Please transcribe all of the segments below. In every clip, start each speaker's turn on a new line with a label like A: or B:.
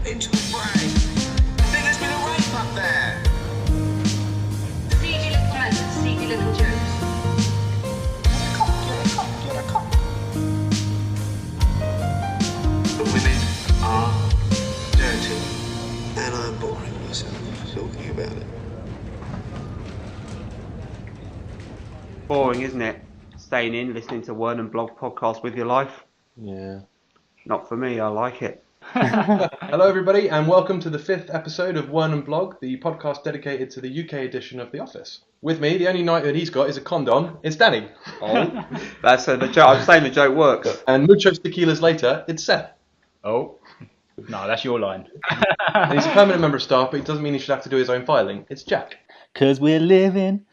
A: into the brain. I think there's been a rape up there.
B: Seedy little manners, seedy little jokes.
A: You're a cop. But women are dirty. And I'm boring myself talking about it.
C: Boring, isn't it? Staying in, listening to Wernham Blogg podcast with your life.
D: Yeah.
C: Not for me, I like it.
D: Hello everybody and welcome to the 5th episode of Wernham Blogg, the podcast dedicated to the UK edition of The Office. With me, the only night that he's got is a condom, it's Danny.
C: Oh, that's the joke. I'm saying the joke works.
D: And muchos tequilas later, it's Seth.
E: Oh, no, that's your line.
D: And he's a permanent member of staff, but it doesn't mean he should have to do his own filing. It's Jack.
F: 'Cause we're living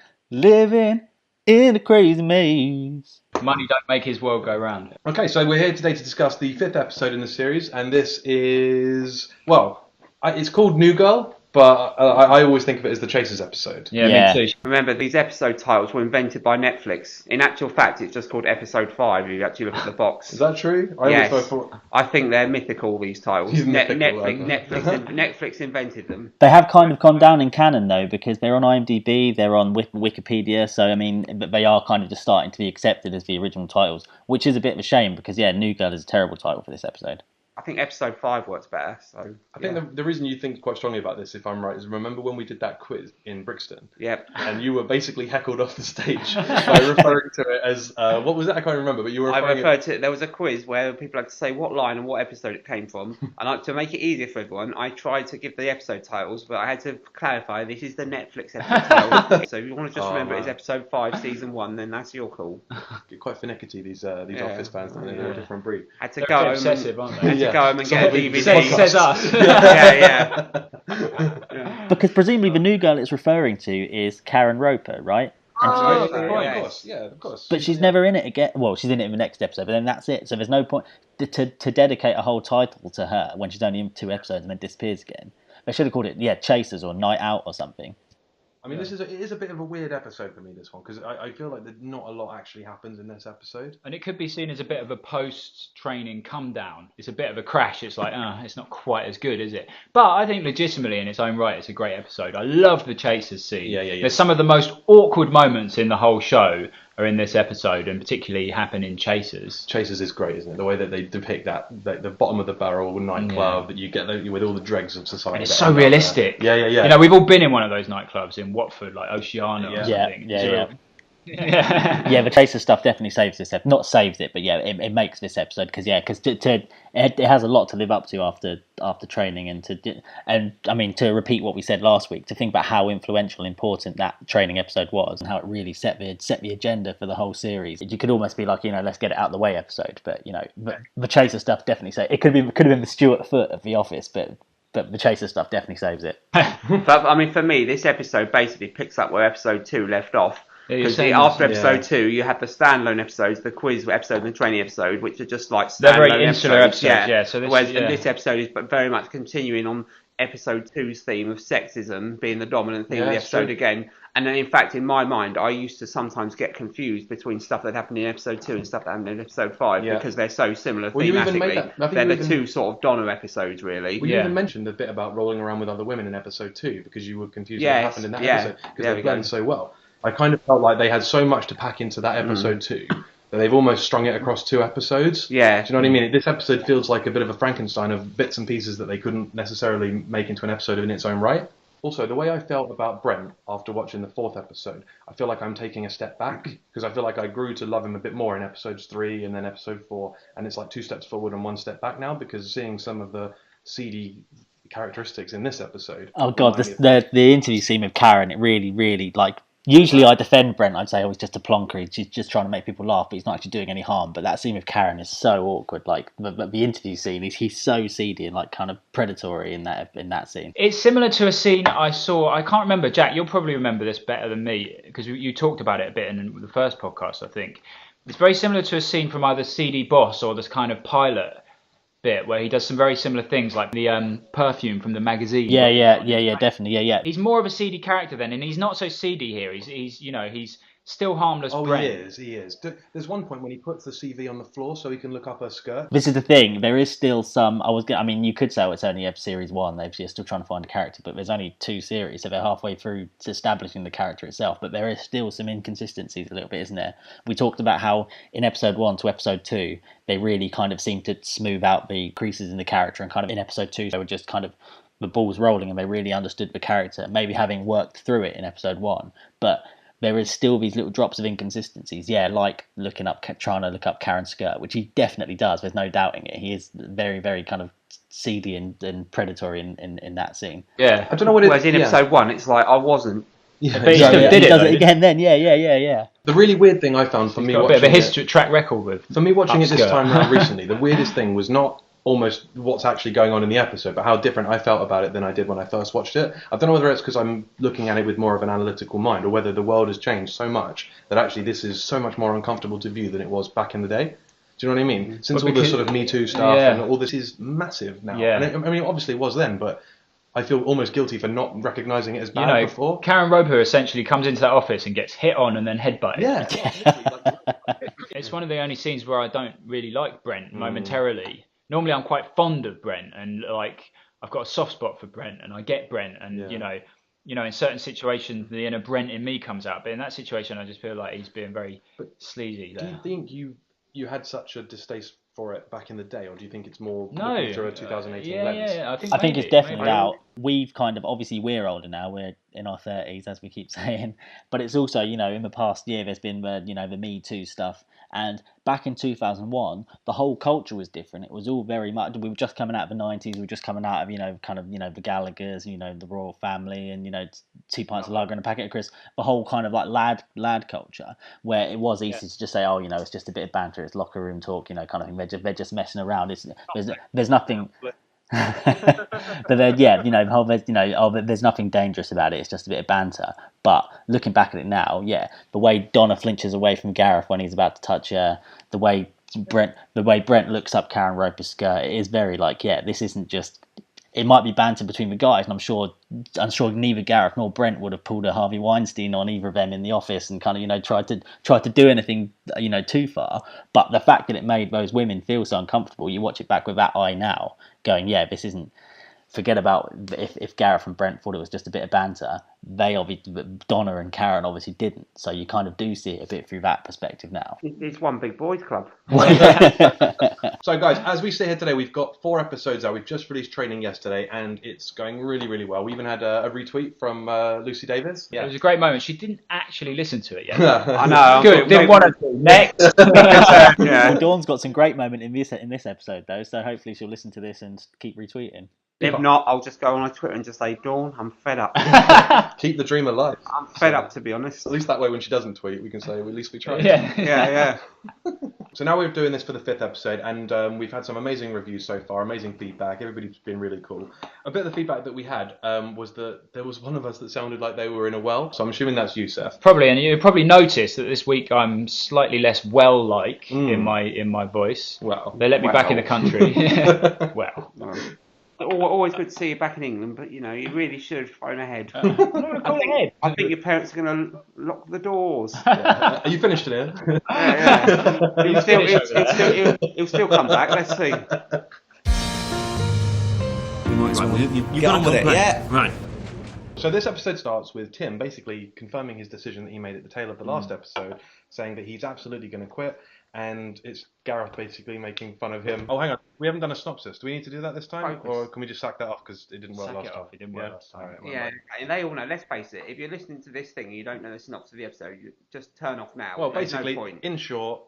F: in a crazy maze.
E: Money don't make his world go round.
D: Okay, so we're here today to discuss the 5th episode in the series, and this is, well, it's called New Girl, but I always think of it as the Chasers episode.
E: Yeah, me too.
C: Remember, these episode titles were invented by Netflix. In actual fact, it's just called Episode 5 if you actually look at the box.
D: Is that true?
C: Yes. I think they're mythical, these titles.
D: He's mythical,
C: Netflix invented them.
F: They have kind of gone down in canon though, because they're on IMDb, they're on Wikipedia, so I mean, but they are kind of just starting to be accepted as the original titles, which is a bit of a shame because New Girl is a terrible title for this episode.
C: I think Episode 5 works better. So
D: I think the reason you think quite strongly about this, if I'm right, is remember when we did that quiz in Brixton?
C: Yep.
D: And you were basically heckled off the stage by referring to it as, what was that? I can't remember, but you were referring
C: to it. There was a quiz where people had to say what line and what episode it came from. And to make it easier for everyone, I tried to give the episode titles, but I had to clarify this is the Netflix episode title. So if you want to just remember it's Episode 5, Season 1, then that's your call.
D: Get quite finicky, these Office fans, they're a different breed.
C: Had to
E: They're
C: go home
E: obsessive, aren't they?
C: Had to go home and get a DVD.
E: Says us.
C: yeah.
F: Because presumably the New Girl it's referring to is Karen Roper, right?
D: Of course.
F: But she's never in it again. Well, she's in it in the next episode, but then that's it. So there's no point to dedicate a whole title to her when she's only in 2 episodes and then disappears again. They should have called it, Chasers or Night Out or something.
D: I mean, it is a bit of a weird episode for me, this one, because I feel like not a lot actually happens in this episode.
E: And it could be seen as a bit of a post-training come down. It's a bit of a crash. It's like, it's not quite as good, is it? But I think legitimately in its own right, it's a great episode. I love the Chasers scene.
D: Yeah.
E: There's some of the most awkward moments in the whole show are in this episode, and particularly happen in Chasers.
D: Chasers is great, isn't it? The way that they depict the bottom of the barrel nightclub that you get with all the dregs of society.
E: And it's so realistic.
D: Yeah.
E: You know, we've all been in one of those nightclubs in Watford, like Oceana or something.
F: Yeah, the Chaser stuff definitely saves this episode. Not saves it, but it makes this episode because it has a lot to live up to after training and I mean to repeat what we said last week, to think about how influential, important that training episode was and how it really set the agenda for the whole series. You could almost be like, let's get it out of the way episode, but the Chaser stuff definitely saves. It could have been the Stuart Foot of The Office, but the Chaser stuff definitely saves it.
C: But I mean, for me, this episode basically picks up where Episode 2 left off. Because after Episode 2, you have the standalone episodes, the quiz episode and the training episode, which are just like standalone
E: They're very insular episodes,
C: So this episode is very much continuing on Episode 2's theme of sexism being the dominant theme of the episode again. And then, in fact, in my mind, I used to sometimes get confused between stuff that happened in Episode 2 and stuff that happened in Episode 5 because they're so similar thematically. They're the two sort of Donner episodes, really.
D: Well, you even mentioned the bit about rolling around with other women in Episode 2 because you were confused what happened in that episode because they blend so well. I kind of felt like they had so much to pack into that Episode 2 that they've almost strung it across 2 episodes.
C: Yeah.
D: Do you know what I mean? This episode feels like a bit of a Frankenstein of bits and pieces that they couldn't necessarily make into an episode in its own right. Also, the way I felt about Brent after watching the 4th episode, I feel like I'm taking a step back because I feel like I grew to love him a bit more in Episodes 3 and then Episode 4, and it's like 2 steps forward and 1 step back now because seeing some of the seedy characteristics in this episode.
F: Oh God, the interview scene with Karen, it really like. Usually I defend Brent, I'd say, he's just a plonker, he's just trying to make people laugh, but he's not actually doing any harm. But that scene with Karen is so awkward, like the interview scene, he's so seedy and like kind of predatory in that scene.
E: It's similar to a scene I saw, I can't remember, Jack, you'll probably remember this better than me, because you talked about it a bit in the first podcast, I think. It's very similar to a scene from either CD Boss or this kind of pilot bit where he does some very similar things, like the perfume from the magazine.
F: Yeah, definitely, yeah.
E: He's more of a seedy character then, and he's not so seedy here. He's still harmless
D: Oh,
E: Brent.
D: he is. There's one point when he puts the CV on the floor so he can look up her skirt.
F: This is the thing. There is still some. I mean, you could say it's only series 1. They're still trying to find a character, but there's only 2 series, so they're halfway through to establishing the character itself. But there is still some inconsistencies a little bit, isn't there? We talked about how in episode 1 to episode 2, they really kind of seemed to smooth out the creases in the character, and kind of in episode 2, they were just kind of the balls rolling, and they really understood the character, maybe having worked through it in episode 1, but there is still these little drops of inconsistencies. Yeah, like trying to look up Karen's skirt, which he definitely does. There's no doubting it. He is very, very kind of seedy and predatory in that scene.
E: Yeah.
D: I don't know what it is.
C: Whereas in episode 1, it's like, I wasn't.
D: Yeah,
E: But he still did
F: he
E: it,
F: does
E: though,
F: it again then. Yeah.
D: The really weird thing I found for
E: He's
D: me
E: got a
D: watching
E: bit of a history track record with.
D: For me watching it this
E: upskirt.
D: time around recently, the weirdest thing was not almost what's actually going on in the episode, but how different I felt about it than I did when I first watched it. I don't know whether it's because I'm looking at it with more of an analytical mind, or whether the world has changed so much that actually this is so much more uncomfortable to view than it was back in the day. Do you know what I mean? Since all this sort of Me Too stuff and all this is massive now.
E: Yeah.
D: And I mean, obviously it was then, but I feel almost guilty for not recognising it as bad before.
E: Karen Roper essentially comes into that office and gets hit on and then headbutted.
D: Yeah.
E: It's one of the only scenes where I don't really like Brent momentarily. Normally I'm quite fond of Brent, and like I've got a soft spot for Brent, and I get Brent, and you know in certain situations the inner Brent in me comes out, but in that situation I just feel like he's being very sleazy there.
D: Do you think you had such a distaste for it back in the day, or do you think it's more
E: No,
D: through a 2018 lens?
E: Yeah.
F: I think it's definitely now. We've kind of, obviously we're older now, we're in our 30s as we keep saying, but it's also, in the past year there's been the Me Too stuff, and back in 2001 the whole culture was different. It was all very much, we were just coming out of the 90s, we were just coming out of the Gallaghers, the royal family, and 2 pints of lager and a packet of crisps, the whole kind of like lad culture, where it was easy to just say, it's just a bit of banter, it's locker room talk, kind of thing, they're just messing around. There's nothing but then, there's nothing dangerous about it. It's just a bit of banter. But looking back at it now, the way Donna flinches away from Gareth when he's about to touch her, the way Brent looks up Karen Roper's skirt, it is very this isn't just. It might be banter between the guys, and I'm sure neither Gareth nor Brent would have pulled a Harvey Weinstein on either of them in the office and kind of tried to do anything too far. But the fact that it made those women feel so uncomfortable, you watch it back with that eye now, going, this isn't. Forget about if Gareth and Brent thought it was just a bit of banter. Donna and Karen obviously didn't. So you kind of do see it a bit through that perspective now.
C: It's one big boys club.
D: So guys, as we sit here today, we've got 4 episodes out. We've just released training yesterday, and it's going really, really well. We even had a retweet from Lucy Davis.
E: It was a great moment. She didn't actually listen to it yet.
C: I know.
E: Good. Didn't want to. Next.
F: Well, Dawn's got some great moment in this episode though, so hopefully she'll listen to this and keep retweeting.
C: If not, I'll just go on Twitter and just say, Dawn, I'm fed up.
D: Keep the dream alive.
C: I'm fed up, to be honest.
D: At least that way, when she doesn't tweet, we can say, well, at least we tried.
C: Yeah.
D: So now we're doing this for the 5th episode, and we've had some amazing reviews so far, amazing feedback. Everybody's been really cool. A bit of the feedback that we had was that there was one of us that sounded like they were in a well. So I'm assuming that's you, Seth.
E: Probably, and you probably noticed that this week I'm slightly less well-like in my voice.
D: Well,
E: they let me back in the country. Well.
C: Always good to see you back in England, but you really should have thrown ahead. I think your parents are going to lock the doors.
D: Are you finished today?
C: Yeah. He'll still come back. Let's see.
G: You get on with it, yeah?
H: Right.
D: So this episode starts with Tim basically confirming his decision that he made at the tail of the last episode, saying that he's absolutely going to quit. And it's Gareth basically making fun of him. Oh, hang on. We haven't done a synopsis. Do we need to do that this time?
C: Focus.
D: Or can we just sack that off because it didn't work last time?
E: It didn't work last time.
D: All right,
C: Yeah, and they all know. Let's face it. If you're listening to this thing and you don't know the synopsis of the episode, you just turn off now.
D: Well,
C: There's
D: basically,
C: no point.
D: in short,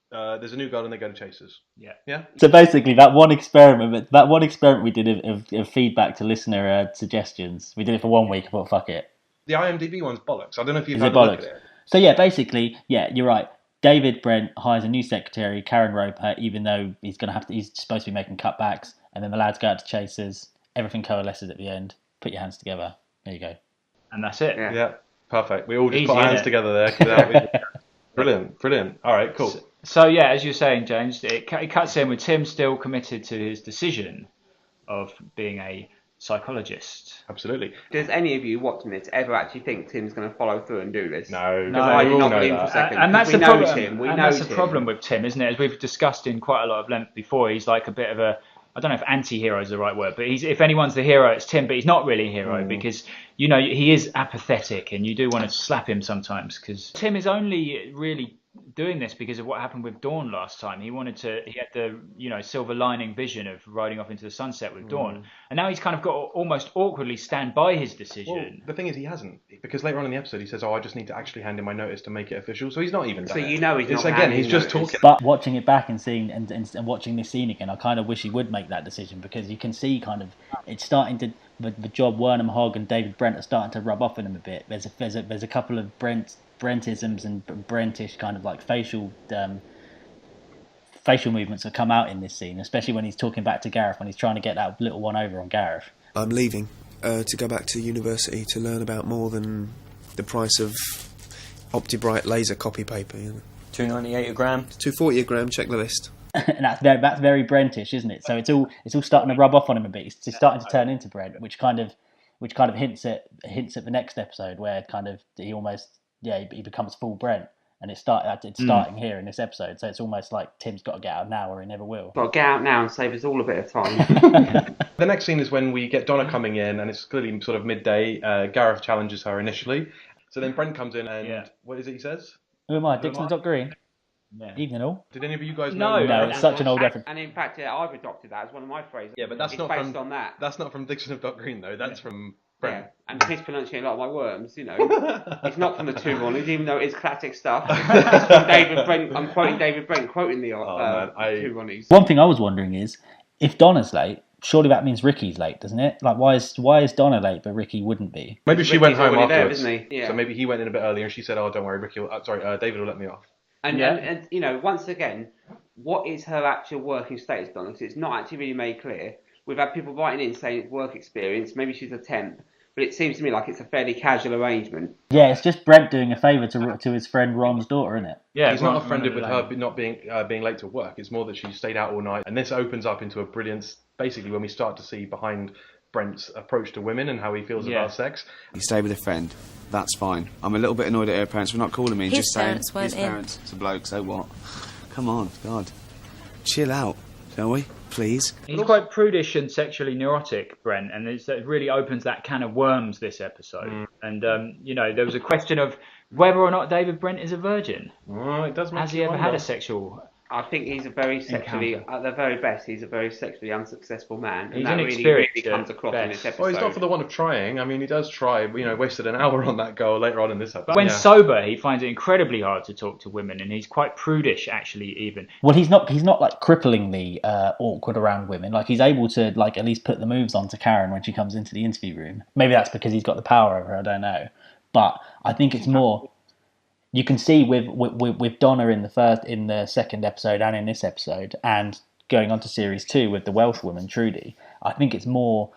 D: there's a new girl and they go to Chasers. Yeah?
F: So basically, that one experiment we did of feedback to listener suggestions, we did it for 1 week. I thought, fuck it.
D: The IMDb one's bollocks. I don't know if you've
F: Is
D: had
F: it
D: a look
F: bollocks?
D: at it.
F: So basically, you're right. David Brent hires a new secretary, Karen Roper, even though he's supposed to be making cutbacks, and then the lads go out to Chasers. Everything coalesces at the end. Put your hands together. There you go.
E: And that's it.
D: Yeah, perfect. We all just
E: Easy,
D: put our hands
E: innit?
D: together there. Brilliant. All right, cool.
E: So as you're saying, James, it cuts in with Tim still committed to his decision of being a psychologist.
D: Absolutely.
C: Does any of you watching this ever actually think Tim's going to follow through and do this?
D: No,
E: No,
C: I
E: we
C: do
E: all
C: not
D: know
C: believe
D: that.
C: for a second.
E: And that's
C: we
E: the
C: know
E: problem.
C: Tim. We
E: and
C: know
E: that's the
C: Tim.
E: problem with Tim, isn't it? As we've discussed in quite a lot of length before, he's like a bit of a, I don't know if anti-hero is the right word, but if anyone's the hero, it's Tim. But he's not really a hero because he is apathetic, and you do want to slap him sometimes because Tim is only really doing this because of what happened with Dawn last time. He had the silver lining vision of riding off into the sunset with Dawn, and now he's kind of got to almost awkwardly stand by his decision.
D: Well, the thing is, he hasn't, because later on in the episode he says, "Oh, I just need to actually hand in my notice to make it official." So he's not even done it.
C: He's not.
D: It's again, he's just talking.
F: But watching it back and seeing and watching this scene again, I kind of wish he would make that decision, because you can see kind of it's starting to the job Wernham Blogg and David Brent are starting to rub off on him a bit. There's a couple of Brentisms and Brentish kind of like facial movements that come out in this scene, especially when he's talking back to Gareth, when he's trying to get that little one over on Gareth.
A: I'm leaving to go back to university to learn about more than the price of OptiBright laser copy paper.
H: $2.98 a gram.
A: $2.40 a gram. Check the list.
F: And that's very Brentish, isn't it? So it's all starting to rub off on him a bit. It's starting to turn into Brent, which kind of hints at the next episode, where kind of he almost he becomes full Brent, and it's starting here in this episode. So it's almost like Tim's got to get out now, or he never will.
C: Got to get out now and save us all a bit of time.
D: The next scene is when we get Donna coming in, and it's clearly sort of midday. Gareth challenges her initially, so then Brent comes in, and what is it he says?
F: Who am I? Dixon Dot Green.
E: Yeah.
F: Evening all.
D: Did any of you guys know?
F: No, it's such an old reference.
C: And in fact, I've adopted that as one of my phrases.
D: Yeah, but that's
C: it's
D: not
C: based
D: from
C: on that.
D: That's not from Dixon of Dot Green though. That's from Brent.
C: Yeah, and mispronouncing a lot of my worms, It's not from the two Ronnies, even though it's classic stuff. It's from David Brent. I'm quoting David Brent, quoting the two Ronnies.
F: One thing I was wondering is, if Donna's late, surely that means Ricky's late, doesn't it? Like, why is Donna late, but Ricky wouldn't be?
D: Maybe she went home afterwards.
C: There, isn't he? Yeah.
D: So maybe he went in a bit earlier, and she said, "Oh, don't worry, David will let me off."
C: And once again, what is her actual working status, Donna? Because it's not actually really made clear. We've had people writing in saying it's work experience. Maybe she's a temp, but it seems to me like it's a fairly casual arrangement.
F: Yeah, it's just Brent doing a favour to his friend Ron's daughter, isn't it?
D: Yeah, he's not offended with her not being late to work. It's more that she stayed out all night, and this opens up into a brilliant. Basically, when we start to see behind Brent's approach to women and how he feels about sex.
I: You stay with a friend, that's fine. I'm a little bit annoyed at her parents for not calling me and just saying his parents, it's a bloke, so what? Come on, God. Chill out, shall we? Please.
E: He's quite prudish and sexually neurotic, Brent, and it really opens that can of worms this episode. And, there was a question of whether or not David Brent is a virgin.
D: Oh, it does make
E: Has he ever had a sexual...
C: I think he's a very sexually, at the very best, he's a very sexually unsuccessful man. And
E: he's
C: that really comes across in this episode.
D: Well, he's not for the want of trying. I mean, he does try. Wasted an hour on that girl later on in this episode.
E: But when sober, he finds it incredibly hard to talk to women, and he's quite prudish, actually, even.
F: Well, he's not like cripplingly awkward around women. Like, he's able to at least put the moves on to Karen when she comes into the interview room. Maybe that's because he's got the power over her. I don't know, but I think it's more. You can see with Donna in the second episode and in this episode, and going on to series 2 with the Welsh woman Trudy. I think it's more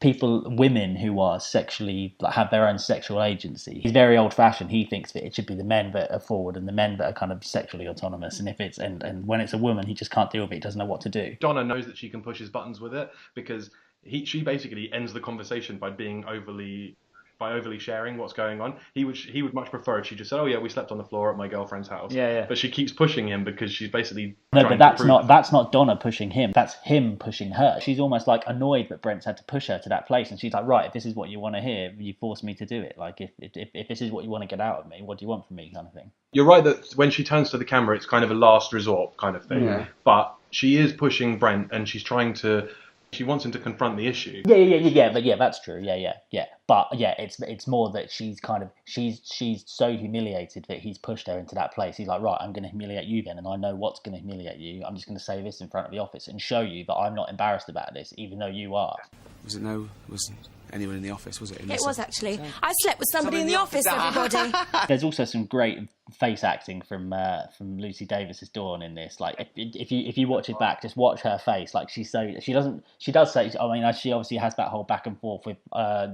F: women who are sexually have their own sexual agency. He's very old-fashioned. He thinks that it should be the men that are forward and the men that are kind of sexually autonomous. And if it's and when it's a woman, he just can't deal with it. He doesn't know what to do.
D: Donna knows that she can push his buttons with it because she basically ends the conversation by being overly sharing what's going on. He would much prefer if she just said, "Oh yeah, we slept on the floor at my girlfriend's house."
E: Yeah.
D: But she keeps pushing him because she's basically
F: but that's not Donna pushing him. That's him pushing her. She's almost like annoyed that Brent's had to push her to that place, and she's like, "Right, if this is what you want to hear, you forced me to do it. Like if this is what you want to get out of me, what do you want from me?" kind of thing.
D: You're right that when she turns to the camera, it's kind of a last resort kind of thing. Yeah. But she is pushing Brent, and she's trying to. She wants him to confront the issue.
F: Yeah. But yeah, that's true. Yeah. But yeah, it's more that she's so humiliated that he's pushed her into that place. He's like, right, I'm going to humiliate you then, and I know what's going to humiliate you. I'm just going to say this in front of the office and show you that I'm not embarrassed about this, even though you are.
I: Was anyone in the office, was it?
J: It was actually. I slept with somebody in the office, everybody.
F: There's also some great face acting from Lucy Davis's Dawn in this. Like if you watch it back, just watch her face. Like she does say. I mean, she obviously has that whole back and forth with.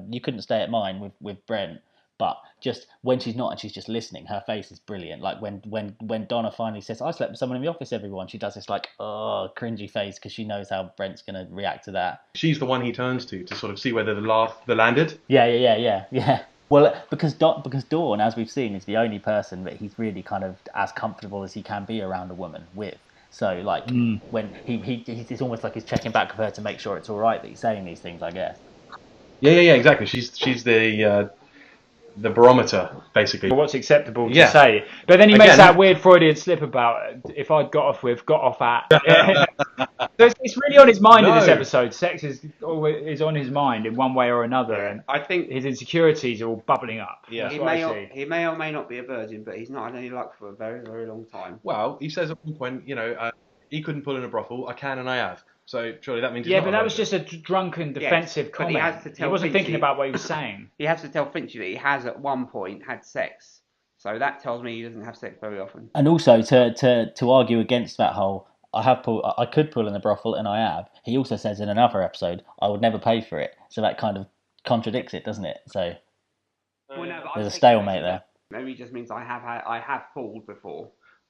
F: You couldn't stay at mine with Brent, But just when she's not and she's just listening, her face is brilliant. Like when Donna finally says, "I slept with someone in the office, everyone," she does this like, oh, cringy face because she knows how Brent's going to react to that.
D: She's the one he turns to sort of see whether the laugh landed.
F: Yeah. Well, because Dawn, as we've seen, is the only person that he's really kind of as comfortable as he can be around a woman with. So, like, when he's almost like he's checking back with her to make sure it's all right that he's saying these things, I guess.
D: Yeah, exactly. She's the barometer, basically.
E: What's acceptable to say. But then he makes that weird Freudian slip about if I'd got off at. So it's really on his mind in this episode. Sex is on his mind in one way or another.
C: Yeah.
E: And
C: I think
E: his insecurities are all bubbling up.
C: Yeah. He may or may not be a virgin, but he's not had any luck for a very, very long time.
D: Well, he says at one point, he couldn't pull in a brothel. I can and I have. So surely that means he's
E: but that was just a drunken defensive comment.
C: But he has to tell
E: wasn't
C: Finchy,
E: thinking about what he was saying.
C: He has to tell Finchy that he has at one point had sex. So that tells me he doesn't have sex very often.
F: And also to argue against that whole I could pull in a brothel and I have. He also says in another episode I would never pay for it. So that kind of contradicts it, doesn't it? So there's a stalemate there.
C: Maybe it just means I have pulled before.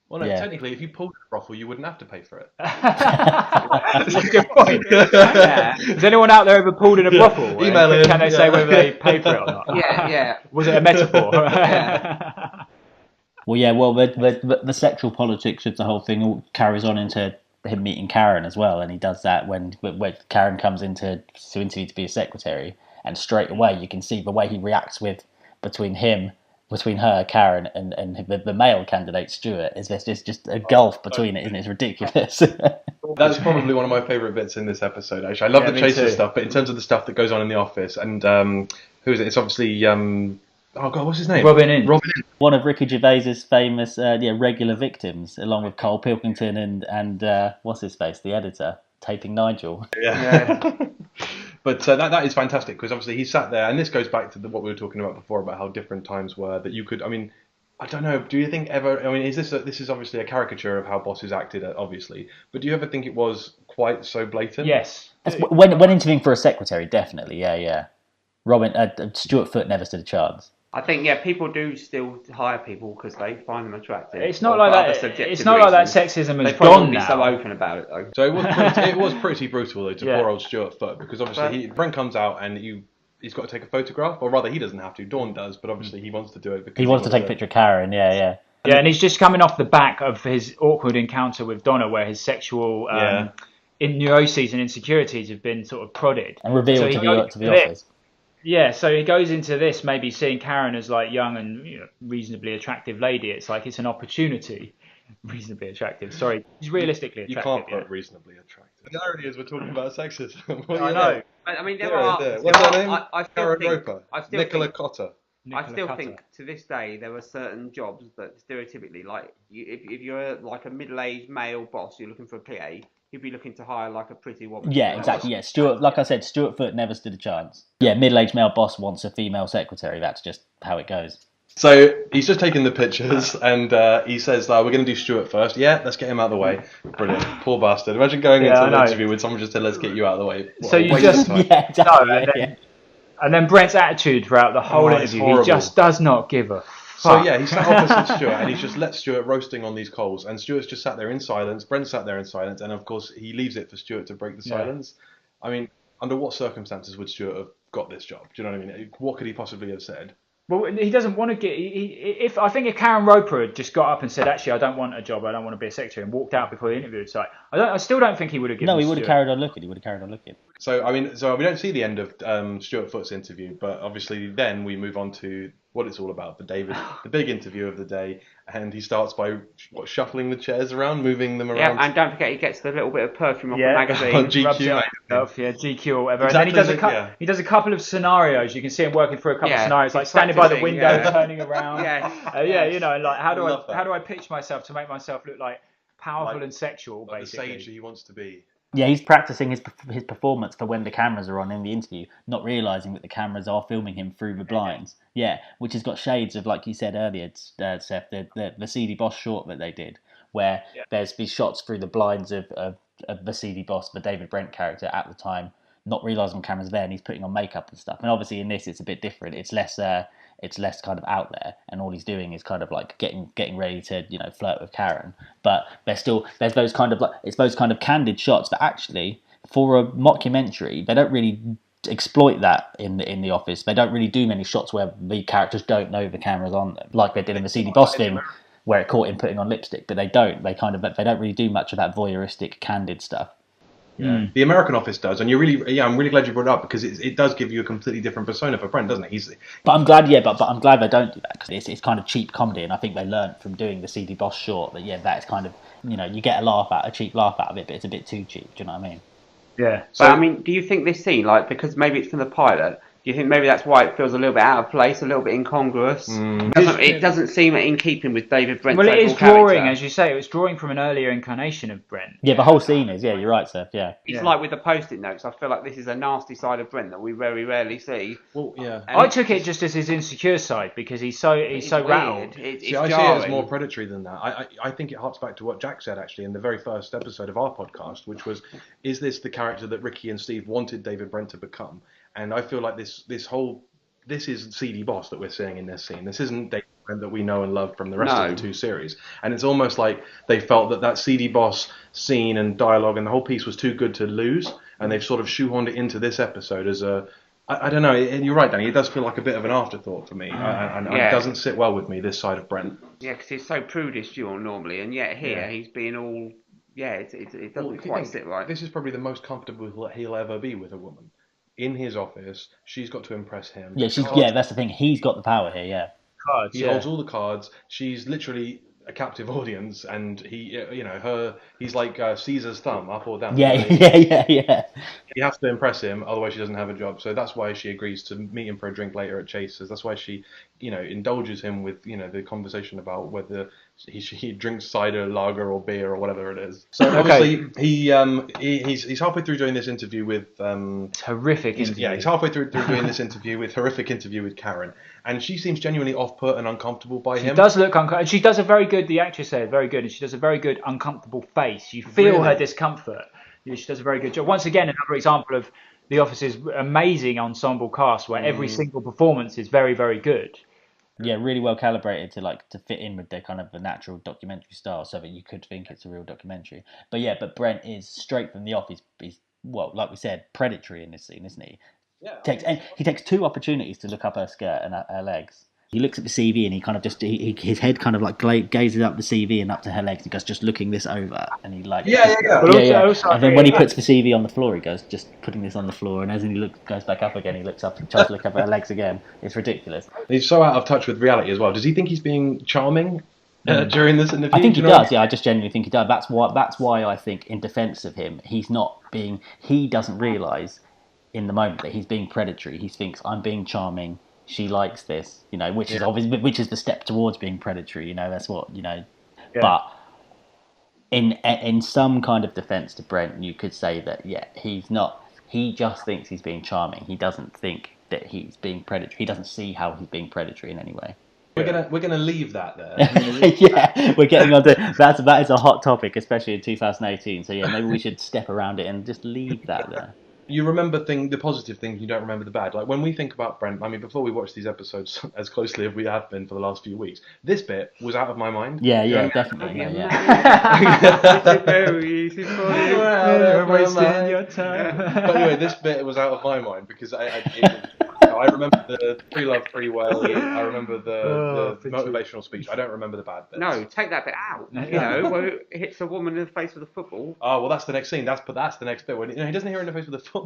D: Well, no, technically, if you pulled a brothel, you wouldn't have to pay for it.
E: That's a good point. Has anyone out there ever pulled in a brothel?
D: Email in.
E: Can they say whether they paid for it or not?
C: Yeah.
E: Was it a metaphor?
F: Well, the sexual politics of the whole thing all carries on into him meeting Karen as well, and he does that when Karen comes into interview to be a secretary, and straight away you can see the way he reacts between her, Karen, and the male candidate, Stuart. There's just a gulf between it, isn't it? It's ridiculous.
D: That's probably one of my favourite bits in this episode, actually. I love the chaser stuff, but in terms of the stuff that goes on in the office, and who is it? It's obviously, what's his name?
E: Robin Ince.
F: One of Ricky Gervais's famous regular victims, along with Cole Pilkington and what's his face, the editor, taping Nigel.
D: Yeah. But that is fantastic because obviously he sat there, and this goes back to what we were talking about before about how different times were that you could. I mean, I don't know. Do you think ever? I mean, this is obviously a caricature of how bosses acted, obviously. But do you ever think it was quite so blatant?
E: Yes.
F: When interviewing for a secretary, definitely. Yeah. Stuart Foote never stood a chance.
C: I think people do still hire people because they find them attractive.
E: It's not like that. It's not like that sexism has gone now.
C: Be so open about it though.
D: So it was pretty brutal though to poor old Stuart Foote because obviously Brent comes out and he's got to take a photograph, or rather he doesn't have to. Dawn does, but obviously he wants to do it because
F: he wants to take a picture of Karen. Yeah.
E: Yeah, and he's just coming off the back of his awkward encounter with Donna, where his sexual neuroses and insecurities have been sort of prodded
F: and revealed to the office.
E: Yeah, so he goes into this maybe seeing Karen as like young and reasonably attractive lady. It's like it's an opportunity. Reasonably attractive. Sorry, he's realistically attractive.
D: You can't put reasonably attractive. The irony is we're talking about sexism.
E: I know.
C: I mean,
D: what's her name? Karen Roper. Nicola Cotter.
C: I still think to this day there are certain jobs that stereotypically, like if you're like a middle-aged male boss, you're looking for a PA. You'd be looking to hire like a pretty woman.
F: Yeah, exactly. Yeah, Stuart. Like I said, Stuart Foote never stood a chance. Yeah, middle-aged male boss wants a female secretary. That's just how it goes.
D: So he's just taking the pictures, and he says, "We're going to do Stuart first." Yeah, let's get him out of the way. Brilliant. Poor bastard. Imagine going into an interview with someone just said, "Let's get you out of the way."
E: So you just and then Brent's attitude throughout the whole interview, he just does not give a fuck.
D: So yeah, he sat opposite Stuart, and he's just let Stuart roasting on these coals, and Stuart's just sat there in silence. Brent sat there in silence, and of course he leaves it for Stuart to break the silence. I mean, under what circumstances would Stuart have got this job? Do you know what I mean? What could he possibly have said?
E: Well, he doesn't want to get. I think if Karen Roper had just got up and said, "Actually, I don't want a job. I don't want to be a secretary," and walked out before the interview, it's like I still don't think he would have given.
F: No, he would have carried on looking.
D: So I mean, we don't see the end of Stuart Foote's interview, but obviously then we move on to what it's all about, the big interview of the day, and he starts by shuffling the chairs around, moving them around.
C: Yeah, and don't forget he gets the little bit of perfume off the magazine.
D: On GQ,
E: GQ or whatever. Exactly, and then he does a couple of scenarios. You can see him working through a couple of scenarios, like standing by the window, turning around. Like how do I pitch myself to make myself look like powerful and sexual, basically.
D: The sage he wants to be.
F: Yeah, he's practicing his performance for when the cameras are on in the interview, not realising that the cameras are filming him through the blinds. Yeah, which has got shades of, like you said earlier, Seth, the CD Boss short that they did, where there's these shots through the blinds of the CD Boss, the David Brent character at the time, not realising Cameron's there and he's putting on makeup and stuff. And obviously in this it's a bit different. It's less kind of out there, and all he's doing is kind of like getting ready to, you know, flirt with Karen. But there's those kind of like, it's those kind of candid shots. But actually, for a mockumentary, they don't really exploit that in the Office. They don't really do many shots where the characters don't know the camera's on them, like they did in the CD Boss thing, where it caught him putting on lipstick. But they don't really do much of that voyeuristic, candid stuff.
D: Yeah. The American Office does, and I'm really glad you brought it up, because it does give you a completely different persona for Brent, doesn't it?
F: But I'm glad they don't do that, because it's kind of cheap comedy, and I think they learned from doing the CD Boss short that that is kind of, you know, you get a cheap laugh out of it, but it's a bit too cheap. Do you know what I mean?
E: Yeah.
C: So, but I mean, do you think this scene, like, because maybe it's from the pilot, do you think maybe that's why it feels a little bit out of place, a little bit incongruous? It doesn't seem in keeping with David Brent's
E: overall
C: character.
E: Well, it is drawing, as you say, it's drawing from an earlier incarnation of Brent.
F: Yeah, the whole scene is, you're right, sir, yeah.
C: It's like with the Post-it notes, I feel like this is a nasty side of Brent that we very rarely see.
D: Well, yeah.
E: I took it just as his insecure side, because he's so rattled.
D: I see it as more predatory than that. I think it harks back to what Jack said, actually, in the very first episode of our podcast, which was, is this the character that Ricky and Steve wanted David Brent to become? And I feel like this is CD Boss that we're seeing in this scene. This isn't David Brent that we know and love from the rest of the two series. And it's almost like they felt that CD Boss scene and dialogue and the whole piece was too good to lose, and they've sort of shoehorned it into this episode as a... I don't know, and you're right, Danny, it does feel like a bit of an afterthought for me, and it doesn't sit well with me, this side of Brent.
C: Yeah, because he's so prudish normally, and yet here he's being all... Yeah, it doesn't quite sit right.
D: This is probably the most comfortable he'll ever be with a woman. In his office, she's got to impress him.
F: Yeah, that's the thing. He's got the power here. Yeah,
E: cards.
D: He holds all the cards. She's literally a captive audience, and he's like Caesar's thumb, up or down.
F: Yeah.
D: He has to impress him, otherwise she doesn't have a job. So that's why she agrees to meet him for a drink later at Chase's. That's why she, indulges him with, the conversation about whether he drinks cider, lager, or beer, or whatever it is. So obviously he's halfway through doing this interview with
E: it's horrific.
D: He's halfway through doing this horrific interview with Karen, and she seems genuinely off-put and uncomfortable by him.
E: She does look uncomfortable, and she does a very good. The actress said very good, and she does a very good uncomfortable face. You feel her discomfort. She does a very good job. Once again, another example of The Office's amazing ensemble cast, where every single performance is very, very good.
F: Yeah, really well calibrated to fit in with their kind of the natural documentary style, so that you could think it's a real documentary. But Brent is straight from The Office. He's, well, like we said, predatory in this scene, isn't he?
D: Yeah.
F: He takes two opportunities to look up her skirt and her legs. He looks at the CV and he kind of his head kind of like gazes up the CV and up to her legs. He goes, just looking this over, and he like And then when he puts the CV on the floor, he goes, just putting this on the floor, and as he goes back up again, he looks up and tries to look up at her legs again. It's ridiculous.
D: He's so out of touch with reality as well. Does he think he's being charming during this interview?
F: I think he does. Yeah, I just genuinely think he does. That's why I think, in defence of him, he doesn't realise in the moment that he's being predatory. He thinks, I'm being charming. She likes this, which is obviously, which is the step towards being predatory. That's what Yeah. But in some kind of defence to Brent, you could say that he's not. He just thinks he's being charming. He doesn't think that he's being predatory. He doesn't see how he's being predatory in any way.
D: We're gonna leave that there.
F: We're getting on to that is a hot topic, especially in 2018. So maybe we should step around it and just leave that there.
D: You remember the positive things, you don't remember the bad. Like when we think about Brent, I mean, before we watch these episodes as closely as we have been for the last few weeks, this bit was out of my mind.
F: Yeah, definitely.
C: Very easy for you.
E: Wasting your time.
D: But anyway, this bit was out of my mind because I remember the free love, free will. I remember the motivational speech. I don't remember the bad bits.
C: No, take that bit out. Where it hits a woman in the face with a football.
D: Oh, well, that's the next scene. That's the next bit when he doesn't hit her in the face with a football.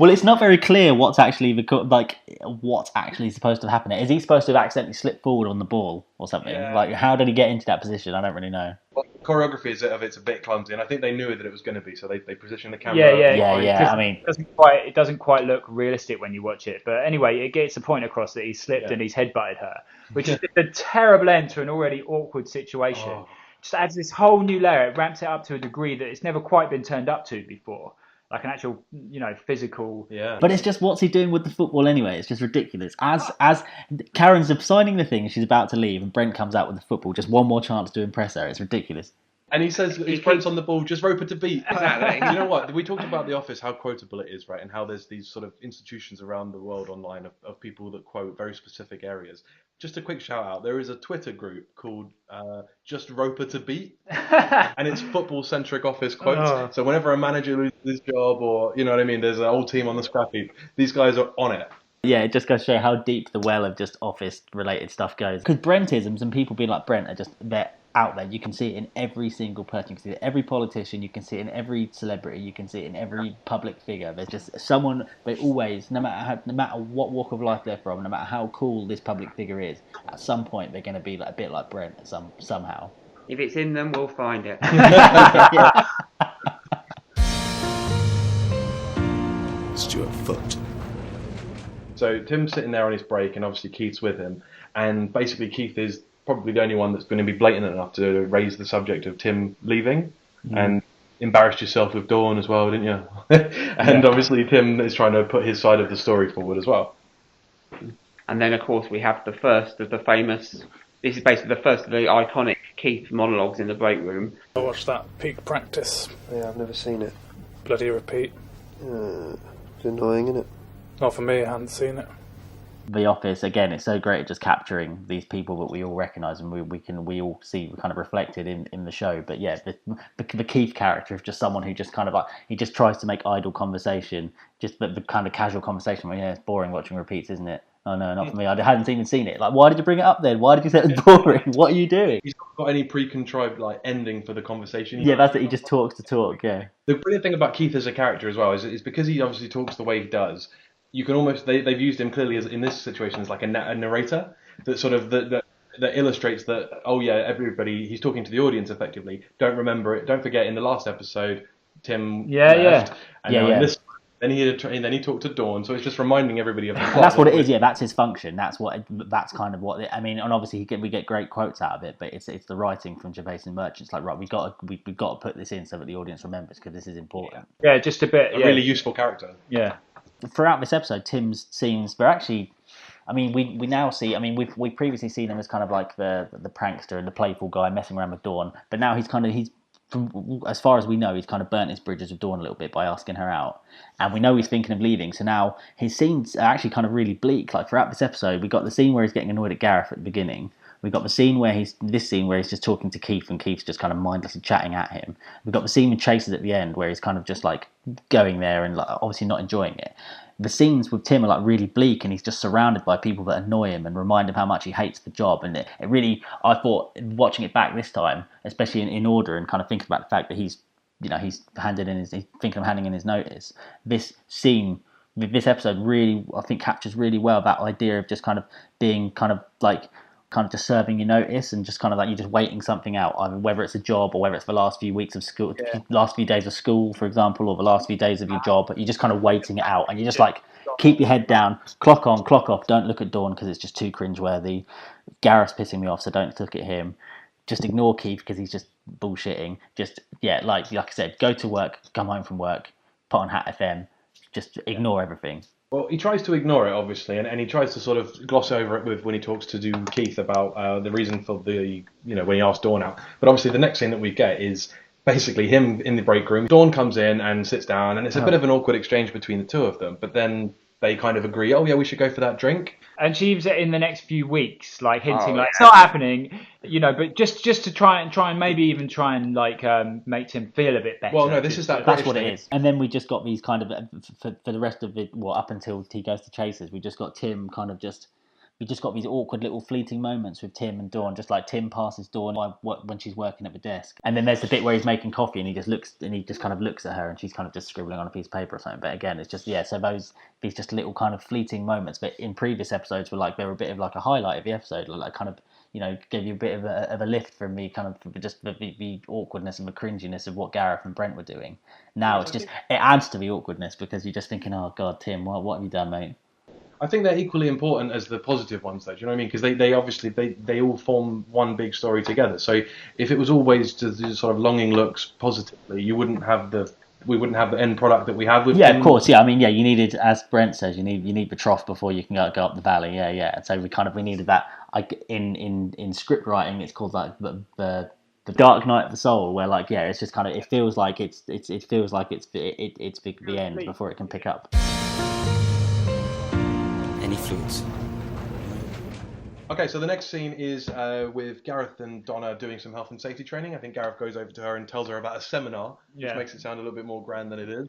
F: Well, it's not very clear what's actually supposed to happen. Is he supposed to have accidentally slipped forward on the ball or something?
D: Yeah.
F: Like, how did he get into that position? I don't really know.
D: Well, the choreography of it's a bit clumsy, and I think they knew that it was going to be, so they positioned the camera.
F: Yeah. I mean,
E: it doesn't quite look realistic when you watch it. But anyway, it gets the point across that he slipped and he's headbutted her, which is a terrible end to an already awkward situation. Just adds this whole new layer. It ramps it up to a degree that it's never quite been turned up to before. Like an actual, physical.
D: Yeah.
F: But it's just, what's he doing with the football anyway? It's just ridiculous. As Karen's signing the thing, she's about to leave, and Brent comes out with the football. Just one more chance to impress her. It's ridiculous.
D: And he says his Brent's on the ball, just Roper to beat.
C: Exactly.
D: You know what? We talked about The Office, how quotable it is, right? And how there's these sort of institutions around the world online of people that quote very specific areas. Just a quick shout out. There is a Twitter group called Just Roper to Beat. And it's football-centric Office quotes. Oh. So whenever a manager loses his job or, you know what I mean, there's an old team on the scrap heap, these guys are on it.
F: Yeah, it just goes to show how deep the well of just Office-related stuff goes. Because Brentisms and people being like Brent are just, they're out there. You can see it in every single person. You can see it in every politician. You can see it in every celebrity. You can see it in every public figure. There's just someone, they always, no matter what walk of life they're from, no matter how cool this public figure is, at some point they're going to be like, a bit like Brent somehow.
C: If it's in them, we'll find it.
A: Stuart Foot.
D: So Tim's sitting there on his break, and obviously Keith's with him. And basically Keith is probably the only one that's going to be blatant enough to raise the subject of Tim leaving. And embarrassed yourself with Dawn as well, didn't you? And obviously Tim is trying to put his side of the story forward as well.
C: And then, of course, we have the first of the famous... This is basically the first of the iconic Keith monologues in the break room.
K: I watched that peak practice.
A: Yeah, I've never seen it.
K: Bloody repeat.
A: It's annoying, isn't it?
K: Not for me, I hadn't seen it.
F: The Office, again, it's so great at just capturing these people that we all recognise and we all see kind of reflected in the show. But yeah, the Keith character is just someone who just kind of like, he just tries to make idle conversation, just the kind of casual conversation where, yeah, it's boring watching repeats, isn't it? Oh no, not for me. I hadn't even seen it. Like, why did you bring it up then? Why did you say it was boring? What are you doing?
D: He's not got any pre-contrived like ending for the conversation.
F: Yeah, that's it. He just talks to talk. Yeah.
D: The brilliant thing about Keith as a character as well is because he obviously talks the way he does. You can almost they've used him clearly as in this situation as like a narrator that sort of that illustrates that, oh yeah, everybody, he's talking to the audience effectively. Don't remember it. Don't forget in the last episode, Tim left, and now in this. Then he talked to Dawn, so it's just reminding everybody of the plot.
F: And that's what it is. Yeah, that's his function. That's kind of what. I mean, and obviously we get great quotes out of it, but it's the writing from Gervais and Merchant. It's like, right, we've got to put this in so that the audience remembers because this is important.
E: Yeah, just a bit.
D: A really useful character.
E: Yeah.
F: Throughout this episode, Tim's scenes were actually. I mean, we now see. I mean, we've previously seen him as kind of like the prankster and the playful guy messing around with Dawn, but now he's from as far as we know, he's kind of burnt his bridges with Dawn a little bit by asking her out. And we know he's thinking of leaving, so now his scenes are actually kind of really bleak. Like throughout this episode, we got the scene where he's getting annoyed at Gareth at the beginning. We got the scene where he's just talking to Keith and Keith's just kind of mindlessly chatting at him. We've got the scene with Chasers at the end where he's kind of just like going there and like obviously not enjoying it. The scenes with Tim are like really bleak and he's just surrounded by people that annoy him and remind him how much he hates the job. And it really, I thought, watching it back this time, especially in order and kind of thinking about the fact that he's thinking of handing in his notice. This scene, this episode really, I think, captures really well that idea of just kind of being kind of just serving your notice and just kind of like you're just waiting something out, either whether it's a job or whether it's the last few weeks of school, last few days of school, for example, or the last few days of your job. You're just kind of waiting it out and you're just like, keep your head down, clock on, clock off, don't look at Dawn because it's just too cringeworthy. Gareth's pissing me off, so don't look at him. Just ignore Keith because he's just bullshitting. Just, like I said, go to work, come home from work, put on Hat FM, just ignore everything.
D: Well, he tries to ignore it, obviously, and he tries to sort of gloss over it when he talks to Keith about the reason for when he asked Dawn out. But obviously the next scene that we get is basically him in the break room. Dawn comes in and sits down, and it's a bit of an awkward exchange between the two of them. But then they kind of agree, oh yeah, we should go for that drink.
E: And she was in the next few weeks, like hinting it's not happening, but just to try and maybe even try and make Tim feel a bit better.
D: Well, no, this is that's
F: what it is. And then we just got these kind of for the rest of it, up until he goes to Chasers, we just got Tim kind of we just got these awkward little fleeting moments with Tim and Dawn, just like Tim passes Dawn when she's working at the desk. And then there's the bit where he's making coffee and he just kind of looks at her and she's kind of just scribbling on a piece of paper or something. But again, it's just, so these just little kind of fleeting moments. But in previous episodes they were a bit of like a highlight of the episode, like kind of, gave you a bit of a lift from me, kind of just the awkwardness and the cringiness of what Gareth and Brent were doing. Now it's just, it adds to the awkwardness because you're just thinking, oh God, Tim, what have you done, mate?
D: I think they're equally important as the positive ones, though. Do you know what I mean? Because they obviously they all form one big story together. So if it was always just sort of longing looks positively, we wouldn't have the end product that we have with.
F: Yeah, of course. Yeah, I mean, you needed, as Brent says, you need the trough before you can go up the valley. Yeah. And so we needed that. In script writing, it's called like the the dark night of the soul, where like it's just kind of it feels like it's the end before it can pick up.
G: Any fluids?
D: Okay, so the next scene is with Gareth and Donna doing some health and safety training. I think Gareth goes over to her and tells her about a seminar, which makes it sound a little bit more grand than it is.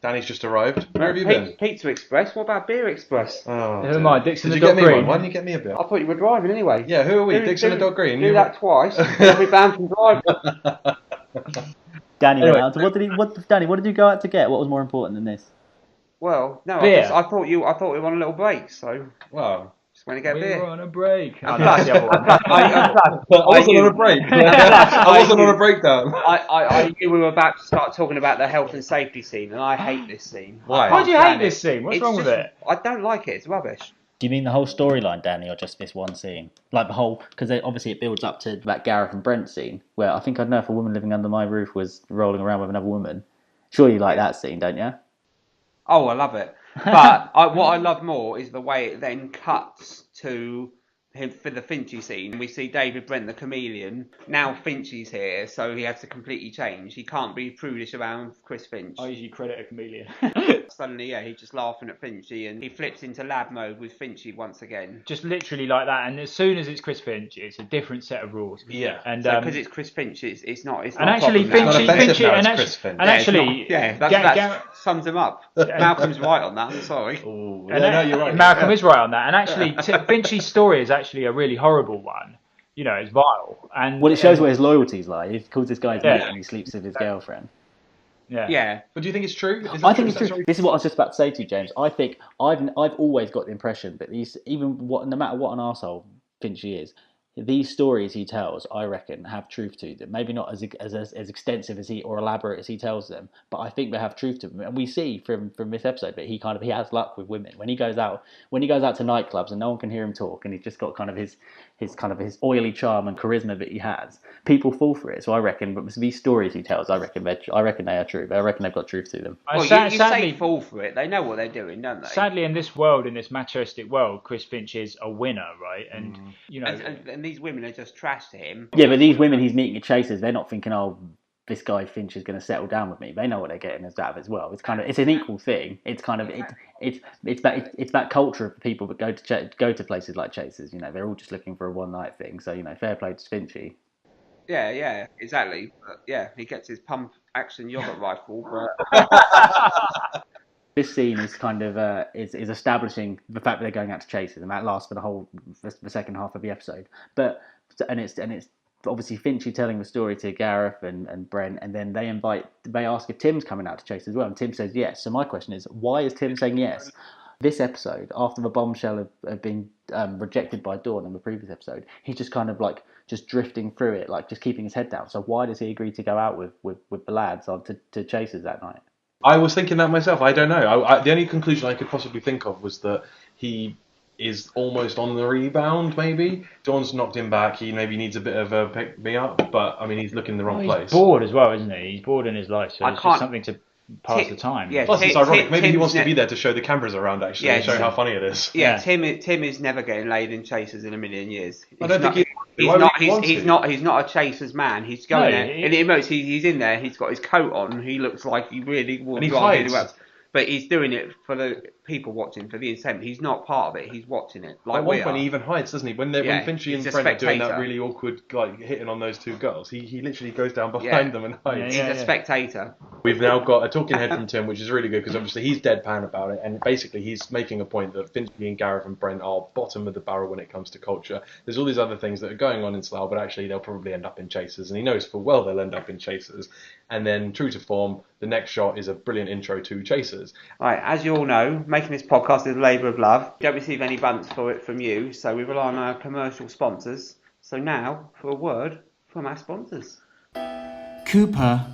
D: Danny's just arrived. Where have you been?
C: Pizza Express. What about Beer Express?
D: Oh,
E: who am I? Dixon
D: Did
E: the
D: you
E: Dog
D: get me
E: Green?
D: one? Why didn't you get me a beer?
C: I thought you were driving anyway.
D: Yeah, who are we? Dixon the Dog Green.
C: Do that twice. You'll be banned from driving.
F: Danny went out. Danny, what did you go out to get? What was more important than this?
C: Well, no,
E: Beer.
C: I thought we were on a little break, so
D: Wow.
C: just went to get beer.
E: We were on a break.
C: I
D: wasn't on a break. I wasn't on a breakdown.
C: I knew we were about to start talking about the health and safety scene, and I hate this scene.
D: Why?
E: Why do you hate this scene? What's wrong with it?
C: I don't like it. It's rubbish.
F: Do you mean the whole storyline, Danny, or just this one scene? Like the whole, because obviously it builds up to that Gareth and Brent scene, where I think I'd know if a woman living under my roof was rolling around with another woman. Surely you like that scene, don't you?
C: Oh, I love it. But what I love more is the way it then cuts to him for the Finchy scene. We see David Brent, the chameleon. Now Finchy's here, so he has to completely change. He can't be prudish around Chris Finch.
E: I usually credit a chameleon.
C: Suddenly, he's just laughing at Finchy, and he flips into lab mode with Finchy once again.
E: Just literally like that, and as soon as it's Chris Finch, it's a different set of rules.
D: Yeah,
E: and
C: because it's Chris Finch, it's not.
E: And actually, Finchy,
C: that sums him up. Malcolm's right on that. I'm sorry.
D: Ooh, no, you're right.
E: Malcolm is right on that, and actually, Finchy's story is actually a really horrible one. You know, it's vile, and
F: it shows where his loyalties lie. He calls this guy his mate and he sleeps with his girlfriend.
C: Yeah.
D: But do you think it's true?
F: I think it's true. This is what I was just about to say to you, James. I think I've always got the impression that no matter what an arsehole Finchy is, these stories he tells, I reckon, have truth to them. Maybe not as extensive as or elaborate as he tells them, but I think they have truth to them. And we see from this episode that he has luck with women. When he goes out to nightclubs and no one can hear him talk, and he's just got kind of his oily charm and charisma that he has, people fall for it. So I reckon, but these stories he tells, I reckon they are true. I reckon they've got truth to them.
C: Well, you say fall for it. They know what they're doing, don't they?
E: Sadly, in this machistic world, Chris Finch is a winner, right? And you know,
C: and these women are just trash to him.
F: Yeah, but these women he's meeting at Chasers, they're not thinking, oh, this guy Finch is going to settle down with me. They know what they're getting out of it as well. It's an equal thing. It's kind of it's that culture of people that go to places like Chasers. You know, they're all just looking for a one night thing. So you know, fair play to Finchy.
C: Yeah, exactly. But, he gets his pump action yogurt rifle. But
F: this scene is kind of is establishing the fact that they're going out to Chasers, and that lasts for the second half of the episode. But it's obviously Finchy telling the story to Gareth and Brent, and then they ask if Tim's coming out to Chase as well, and Tim says yes. So my question is, why is Tim saying yes? This episode, after the bombshell of being rejected by Dawn in the previous episode, he's just kind of like just drifting through it, like just keeping his head down. So why does he agree to go out with the lads on to Chasers that night?
D: I was thinking that myself. I don't know. The only conclusion I could possibly think of was that he is almost on the rebound, maybe. Dawn's knocked him back. He maybe needs a bit of a pick me up, but I mean, he's looking in the wrong place.
E: He's bored as well, isn't he? He's bored in his life, so it's just something to pass the time.
C: Yeah,
D: plus, it's ironic. Maybe he wants to be there to show the cameras around, actually, and show how funny it is.
C: Yeah, Tim is never getting laid in Chasers in a million years.
D: I don't think
C: he's not a Chasers man. He's going there. And he's in there. He's got his coat on. He looks like he really would drive anywhere else. But he's doing it for the people watching, for the intent. He's not part of it. He's watching it. Like
D: at one point, he even hides, doesn't he? When Finchy and Brent are doing that really awkward, like hitting on those two girls, he literally goes down behind them and hides.
C: He's a spectator.
D: We've now got a talking head from Tim, which is really good because obviously he's deadpan about it, and basically he's making a point that Finchy and Gareth and Brent are bottom of the barrel when it comes to culture. There's all these other things that are going on in Slough, but actually they'll probably end up in Chasers, and he knows full well they'll end up in Chasers. And then, true to form, the next shot is a brilliant intro to Chasers.
C: Right, as you all know, making this podcast is a labour of love. We don't receive any bunts for it from you, so we rely on our commercial sponsors. So now, for a word from our sponsors.
L: Cooper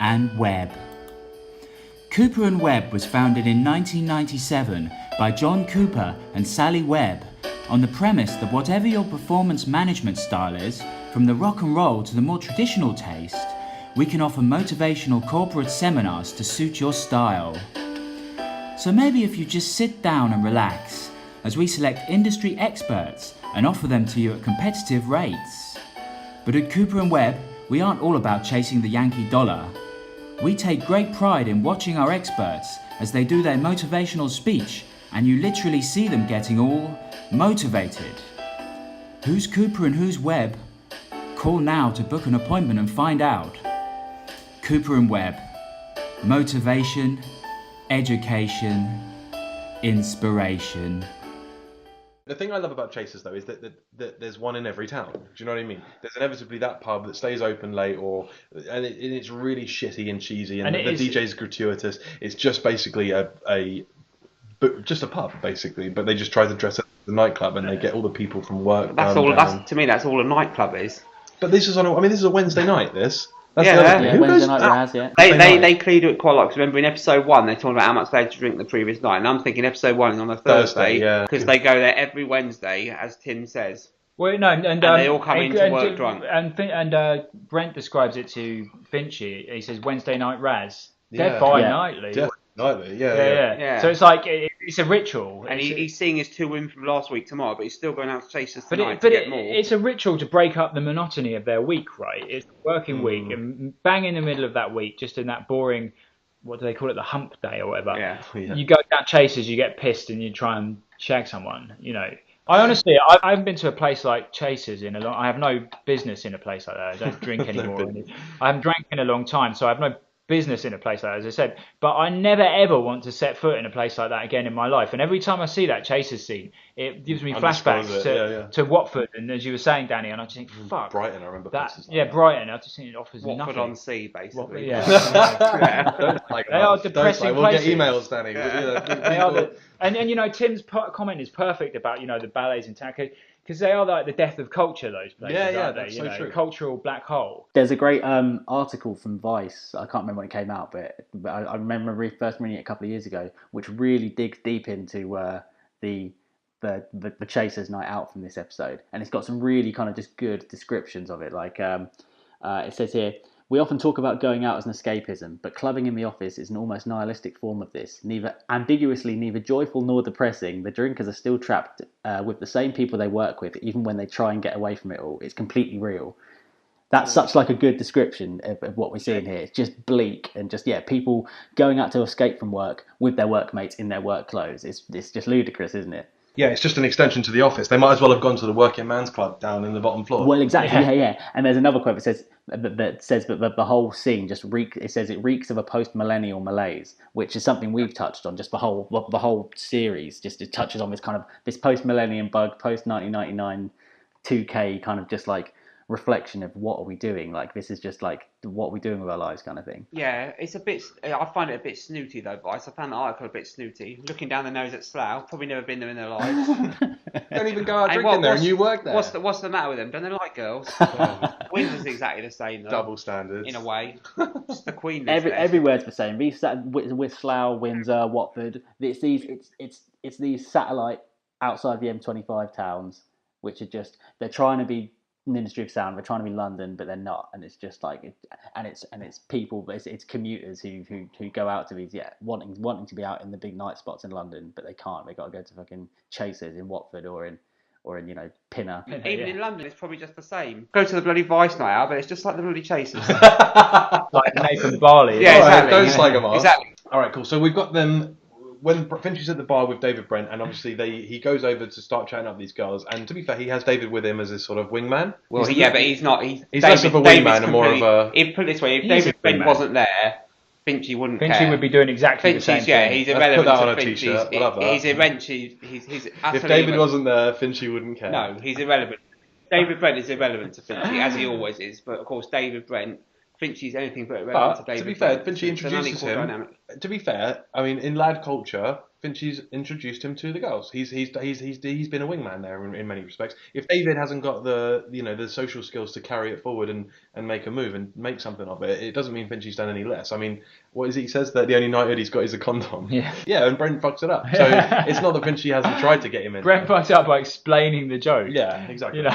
L: and Webb. Cooper and Webb was founded in 1997 by John Cooper and Sally Webb on the premise that whatever your performance management style is, from the rock and roll to the more traditional taste, we can offer motivational corporate seminars to suit your style. So maybe if you just sit down and relax, as we select industry experts and offer them to you at competitive rates. But at Cooper & Webb, we aren't all about chasing the Yankee dollar. We take great pride in watching our experts as they do their motivational speech, and you literally see them getting all motivated. Who's Cooper and who's Webb? Call now to book an appointment and find out. Cooper and Webb. Motivation, education, inspiration.
D: The thing I love about Chasers, though, is that there's one in every town. Do you know what I mean? There's inevitably that pub that stays open late, and it's really shitty and cheesy, and the DJ's gratuitous. It's just basically just a pub, basically, but they just try to dress it as a nightclub, and they get all the people from work.
C: To me, that's all a nightclub is.
D: But this is this is a Wednesday night. That's
F: Wednesday night Raz, yeah.
C: They cleared it quite a lot, because remember in episode 1 they talked about how much they had to drink the previous night, and I'm thinking episode 1 is on a Thursday, because they go there every Wednesday, as Tim says.
E: Well, no, and
C: they all come into work drunk.
E: And Brent describes it to Finchy. He says Wednesday night Raz. They're bi-nightly.
D: Nightly,
E: yeah. So it's like it's a ritual,
C: and he's seeing his 2 women from last week tomorrow, but he's still going out to chase us tonight to get more.
E: It's a ritual to break up the monotony of their week, right? It's a working week, and bang in the middle of that week, just in that boring, what do they call it, the hump day or whatever.
C: Yeah.
E: You go down Chasers, you get pissed, and you try and shag someone. You know, I honestly, I haven't been to a place like Chasers in a long. I have no business in a place like that. I don't drink anymore. I haven't drank in a long time, so I have no business in a place like that, as I said, but I never ever want to set foot in a place like that again in my life. And every time I see that Chasers scene, it gives me flashbacks to Watford, and as you were saying, Danny, and I just think, fuck,
D: Brighton. I remember
E: that.
D: Like
E: Yeah, Brighton. I just think it offers
C: Watford
E: nothing.
C: on Sea, basically.
E: They are
D: We'll
E: depressing places.
D: get emails, Danny.
E: They are and you know, Tim's comment is perfect about the ballets in town, because they are like the death of culture, those places, aren't they?
D: That's so true.
E: Cultural black hole.
F: There's a great article from Vice, I can't remember when it came out, but I remember first reading it a couple of years ago, which really digs deep into the Chasers night out from this episode, and it's got some really kind of just good descriptions of it. Like it says here, we often talk about going out as an escapism, but clubbing in the office is an almost nihilistic form of this. Neither joyful nor depressing, the drinkers are still trapped with the same people they work with, even when they try and get away from it all. It's completely real. That's such like a good description of what we're seeing here. It's just bleak and just, people going out to escape from work with their workmates in their work clothes. It's just ludicrous, isn't it?
D: Yeah, it's just an extension to the office. They might as well have gone to the working man's club down in the bottom floor.
F: Well, exactly, yeah. And there's another quote that says that the whole scene just reeks of a post-millennial malaise, which is something we've touched on. Just the whole series just it touches on this post-millennium bug, post-1999 2K kind of just like reflection of what are we doing? Like, this is just like what are we doing with our lives kind of thing.
C: Yeah, it's a bit. I find it a bit snooty though, Vice. I found the article a bit snooty. Looking down the nose at Slough, probably never been there in their lives.
D: Don't even go out drinking there, and you work there.
C: What's the matter with them? Don't they like girls? Windsor's exactly the same though.
D: Double standards.
C: In a way. Just the Queen.
F: Everywhere's the same. With Slough, Windsor, Watford. It's these satellite outside the M25 towns, which are just they're trying to be Ministry of Sound, they're trying to be London, but they're not, and it's just like it's people, it's commuters who go out to these wanting to be out in the big night spots in London, but they can't. They got to go to fucking Chasers in Watford or in Pinner.
C: Even in London, it's probably just the same. Go to the bloody Vice night out, but it's just like the bloody Chasers.
E: Like Nathan Barley.
C: Yeah, exactly.
D: Don't slag them off.
C: Exactly.
D: All right, cool. So we've got them. When Finch at the bar with David Brent, and obviously he goes over to start chatting up these girls, and to be fair, he has David with him as his sort of wingman.
C: Well, but he's not.
D: He's less of a wingman and more of a...
C: Put it this way, if David Brent wasn't there, Finchy wouldn't care.
E: Finchy would be doing exactly the same thing.
C: He's irrelevant
D: Let's put that on
C: to
D: a
C: Finchy's.
D: t-shirt. I love that.
C: He's irrelevant. He's
D: if David wasn't there, Finchy wouldn't care.
C: No, he's irrelevant. David Brent is irrelevant to Finchy, as he always is, but of course David Brent... Finchy's anything but irrelevant to David.
D: To be fair,
C: Brent.
D: Finchy introduces him.
C: Dynamic.
D: To be fair, I mean, in lad culture, Finchy's introduced him to the girls. He's been a wingman there in many respects. If David hasn't got the social skills to carry it forward and make a move and make something of it, it doesn't mean Finchy's done any less. I mean, what is it? He says that the only knighthood he's got is a condom. Yeah, and Brent fucks it up. So it's not that Finchy hasn't tried to get him in.
E: Brent fucks it up by explaining the joke.
D: Yeah, exactly.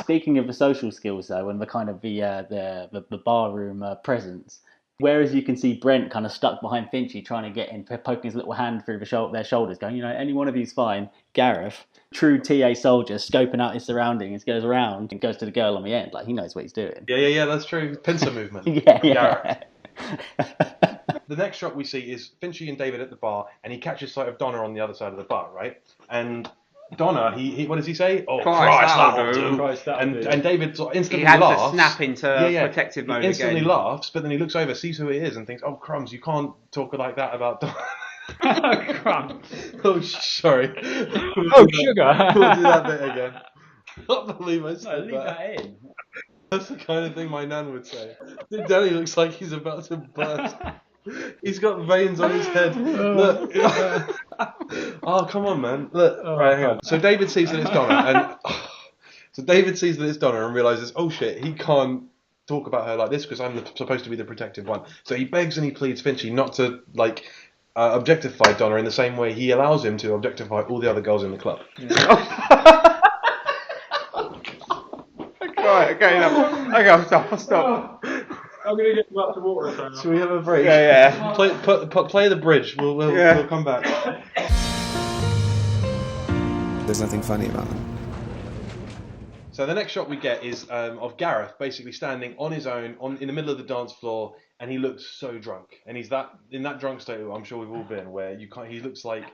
F: Speaking of the social skills though, and the kind of the barroom presence, Whereas you can see Brent kind of stuck behind Finchy trying to get in, poking his little hand through their shoulders, going, any one of you's fine. Gareth, true TA soldier, scoping out his surroundings, goes around and goes to the girl on the end. Like, he knows what he's doing.
D: Yeah, that's true. Pincer movement.
F: Yeah.
D: The next shot we see is Finchy and David at the bar, and he catches sight of Donna on the other side of the bar, right? And Donna, he what does he say? Oh, Christ, that'll do. And David sort of instantly laughs.
C: He had to snap into protective mode again.
D: He instantly laughs, but then he looks over, sees who it is, and thinks, oh, crumbs, you can't talk like that about Donna.
E: Crumbs.
D: Oh, sorry.
E: Oh, sugar.
D: We'll do that bit again. I can't believe I said
E: leave that in.
D: That's the kind of thing my nan would say. Danny looks like he's about to burst. He's got veins on his head. Look. Oh, come on, man. Look. Right, hang on. So David sees that it's Donna, and realizes, oh shit, he can't talk about her like this because I'm supposed to be the protective one. So he begs and he pleads Finchy not to objectify Donna in the same way he allows him to objectify all the other girls in the club.
C: Right, okay, no. Stop.
E: I'm going to get you up to water or something.
D: Should we have a break?
C: Yeah.
D: Play the bridge. We'll come back.
A: There's nothing funny about them.
D: So the next shot we get is of Gareth basically standing on his own in the middle of the dance floor, and he looks so drunk. And he's in that drunk state I'm sure we've all been, where he looks like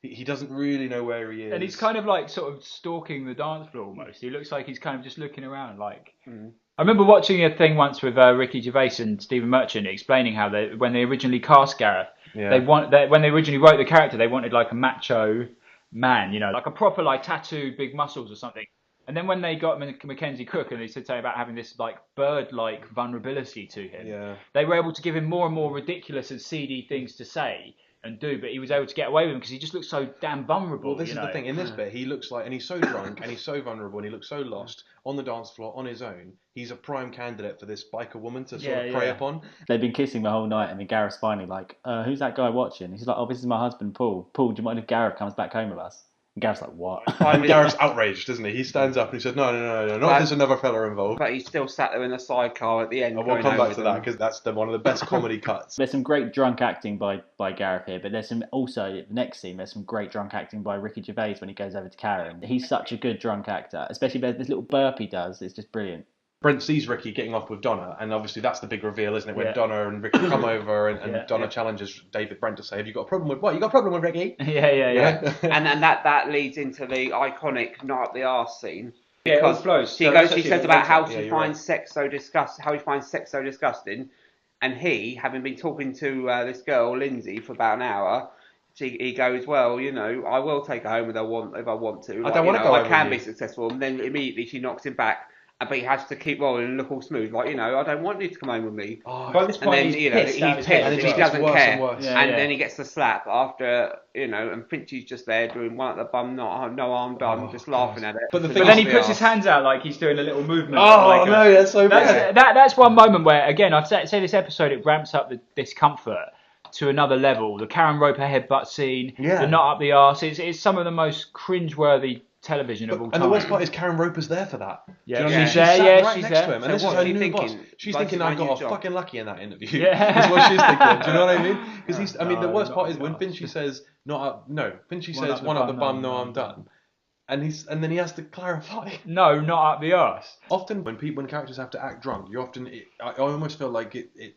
D: he doesn't really know where he is.
E: And he's kind of like sort of stalking the dance floor almost. He looks like he's kind of just looking around like... I remember watching a thing once with Ricky Gervais and Stephen Merchant explaining how when they originally cast Gareth, when they originally wrote the character, they wanted like a macho man, like a proper like tattoo, big muscles or something. And then when they got Mackenzie Cook and they said something about having this like bird-like vulnerability to him, they were able to give him more and more ridiculous and seedy things to say and do, but he was able to get away with them because he just looks so damn vulnerable.
D: Well, this is the thing. In this bit, he looks like, and he's so drunk and he's so vulnerable and he looks so lost on the dance floor on his own. He's a prime candidate for this biker woman to sort of prey upon.
F: They've been kissing the whole night, and then Gareth's finally like, who's that guy watching? He's like, oh, this is my husband, Paul. Paul, do you mind if Gareth comes back home with us? And Gareth's like, what?
D: And Gareth's outraged, isn't he? He stands up and he says, no, not if there's another fella involved.
C: But he's still sat there in the sidecar at the end.
D: And we'll come back to that because that's one of the best comedy cuts.
F: There's some great drunk acting by Gareth here, but there's some also, the next scene, there's some great drunk acting by Ricky Gervais when he goes over to Karen. He's such a good drunk actor, especially this little burp he does. It's just brilliant.
D: Brent sees Ricky getting off with Donna, and obviously that's the big reveal, isn't it? When Donna and Ricky come over, and Donna challenges David Brent to say, "Have you got a problem with what? You got a problem with Ricky?"
E: Yeah.
C: And then that leads into the iconic "not up the arse" scene.
E: Because
C: she says about how he finds sex so disgusting, and he, having been talking to this girl Lindsay for about an hour. He goes, well, I will take her home if I want to.
D: I don't want to go home.
C: I can be successful, and then immediately she knocks him back. But he has to keep rolling and look all smooth, like, I don't want you to come home with me.
E: By this point,
C: and then,
E: he's pissed
C: and he doesn't care.
D: And
C: then he gets the slap after, and Finchy's just there doing one at the bum, no harm done, just laughing at it.
E: But then he puts his hands out like he's doing a little movement.
D: That's so bad.
E: That's one moment where, again, I'd say this episode, it ramps up the discomfort to another level. The Karen Roper headbutt scene, the not up the arse, it's some of the most cringeworthy television of all time.
D: And the worst part is Karen Roper's there for that.
E: Yeah,
D: Do you know what I mean?
E: she's there.
D: Right next to him, and this is her new boss. She's thinking I got fucking lucky in that interview.
E: Yeah.
D: That's what she's thinking. Do you know what I mean? Because the worst part is when Finchy says Finchy says one up the bum, no, I'm done. And then he has to clarify.
E: No, not up the arse.
D: Often when characters have to act drunk, I almost feel like it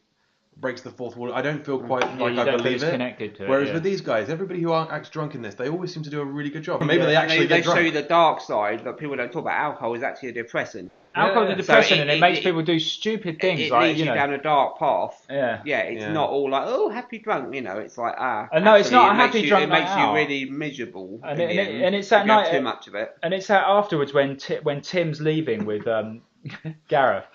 D: breaks the fourth wall. I don't feel quite like I believe it.
E: Connected to
D: Whereas
E: it,
D: with these guys, everybody who acts drunk in this, they always seem to do a really good job. Maybe they actually get drunk.
C: They show you the dark side that people don't talk about. Alcohol is actually a depressant.
E: Alcohol is a depressant, and it makes people do stupid things.
C: It
E: like,
C: leads you down a dark path.
E: Yeah.
C: It's not all like, oh, happy drunk. It's like,
E: no, it's not a happy drunk.
C: It makes you really miserable.
E: And it's that night.
C: Too much of it.
E: And it's that afterwards when Tim's leaving with Gareth.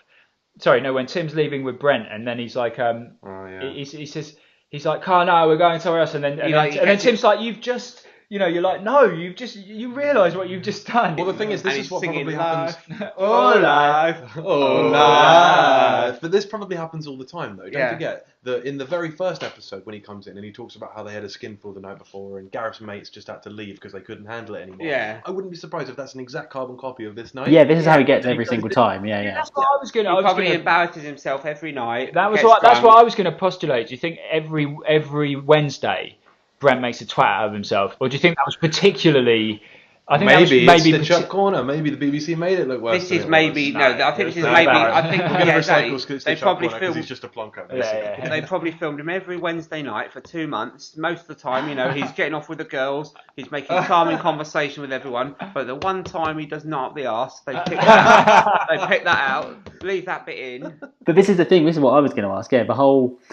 E: Sorry, no, when Tim's leaving with Brent, and then he's like, he says, he's like, "Car, no, we're going somewhere else," and then Tim's like, "You've just you're like, no, you realise what you've just done.
D: Well, the thing is, this is what probably happens.
E: Oh, life.
D: Oh, life. But this probably happens all the time, though. Don't forget that in the very first episode when he comes in and he talks about how they had a skinful the night before and Gareth's mates just had to leave because they couldn't handle it anymore.
C: Yeah.
D: I wouldn't be surprised if that's an exact carbon copy of this night.
F: Yeah, this is how he gets every single time. Yeah.
E: That's what I was going to.
C: He probably embarrasses himself every night.
E: That's what I was going to postulate. Do you think every Wednesday Brent makes a twat out of himself, or do you think that was particularly? I think
D: maybe Stitch Up Corner. Maybe the BBC made it look worse.
C: This is maybe I think this is maybe. I think they probably filmed.
D: He's just a plonker.
C: Yeah. They probably filmed him every Wednesday night for 2 months. Most of the time, he's getting off with the girls. He's making calming conversation with everyone. But the one time he does not up the arse, they pick that out, leave that bit in.
F: But this is the thing. This is what I was going to ask. Yeah,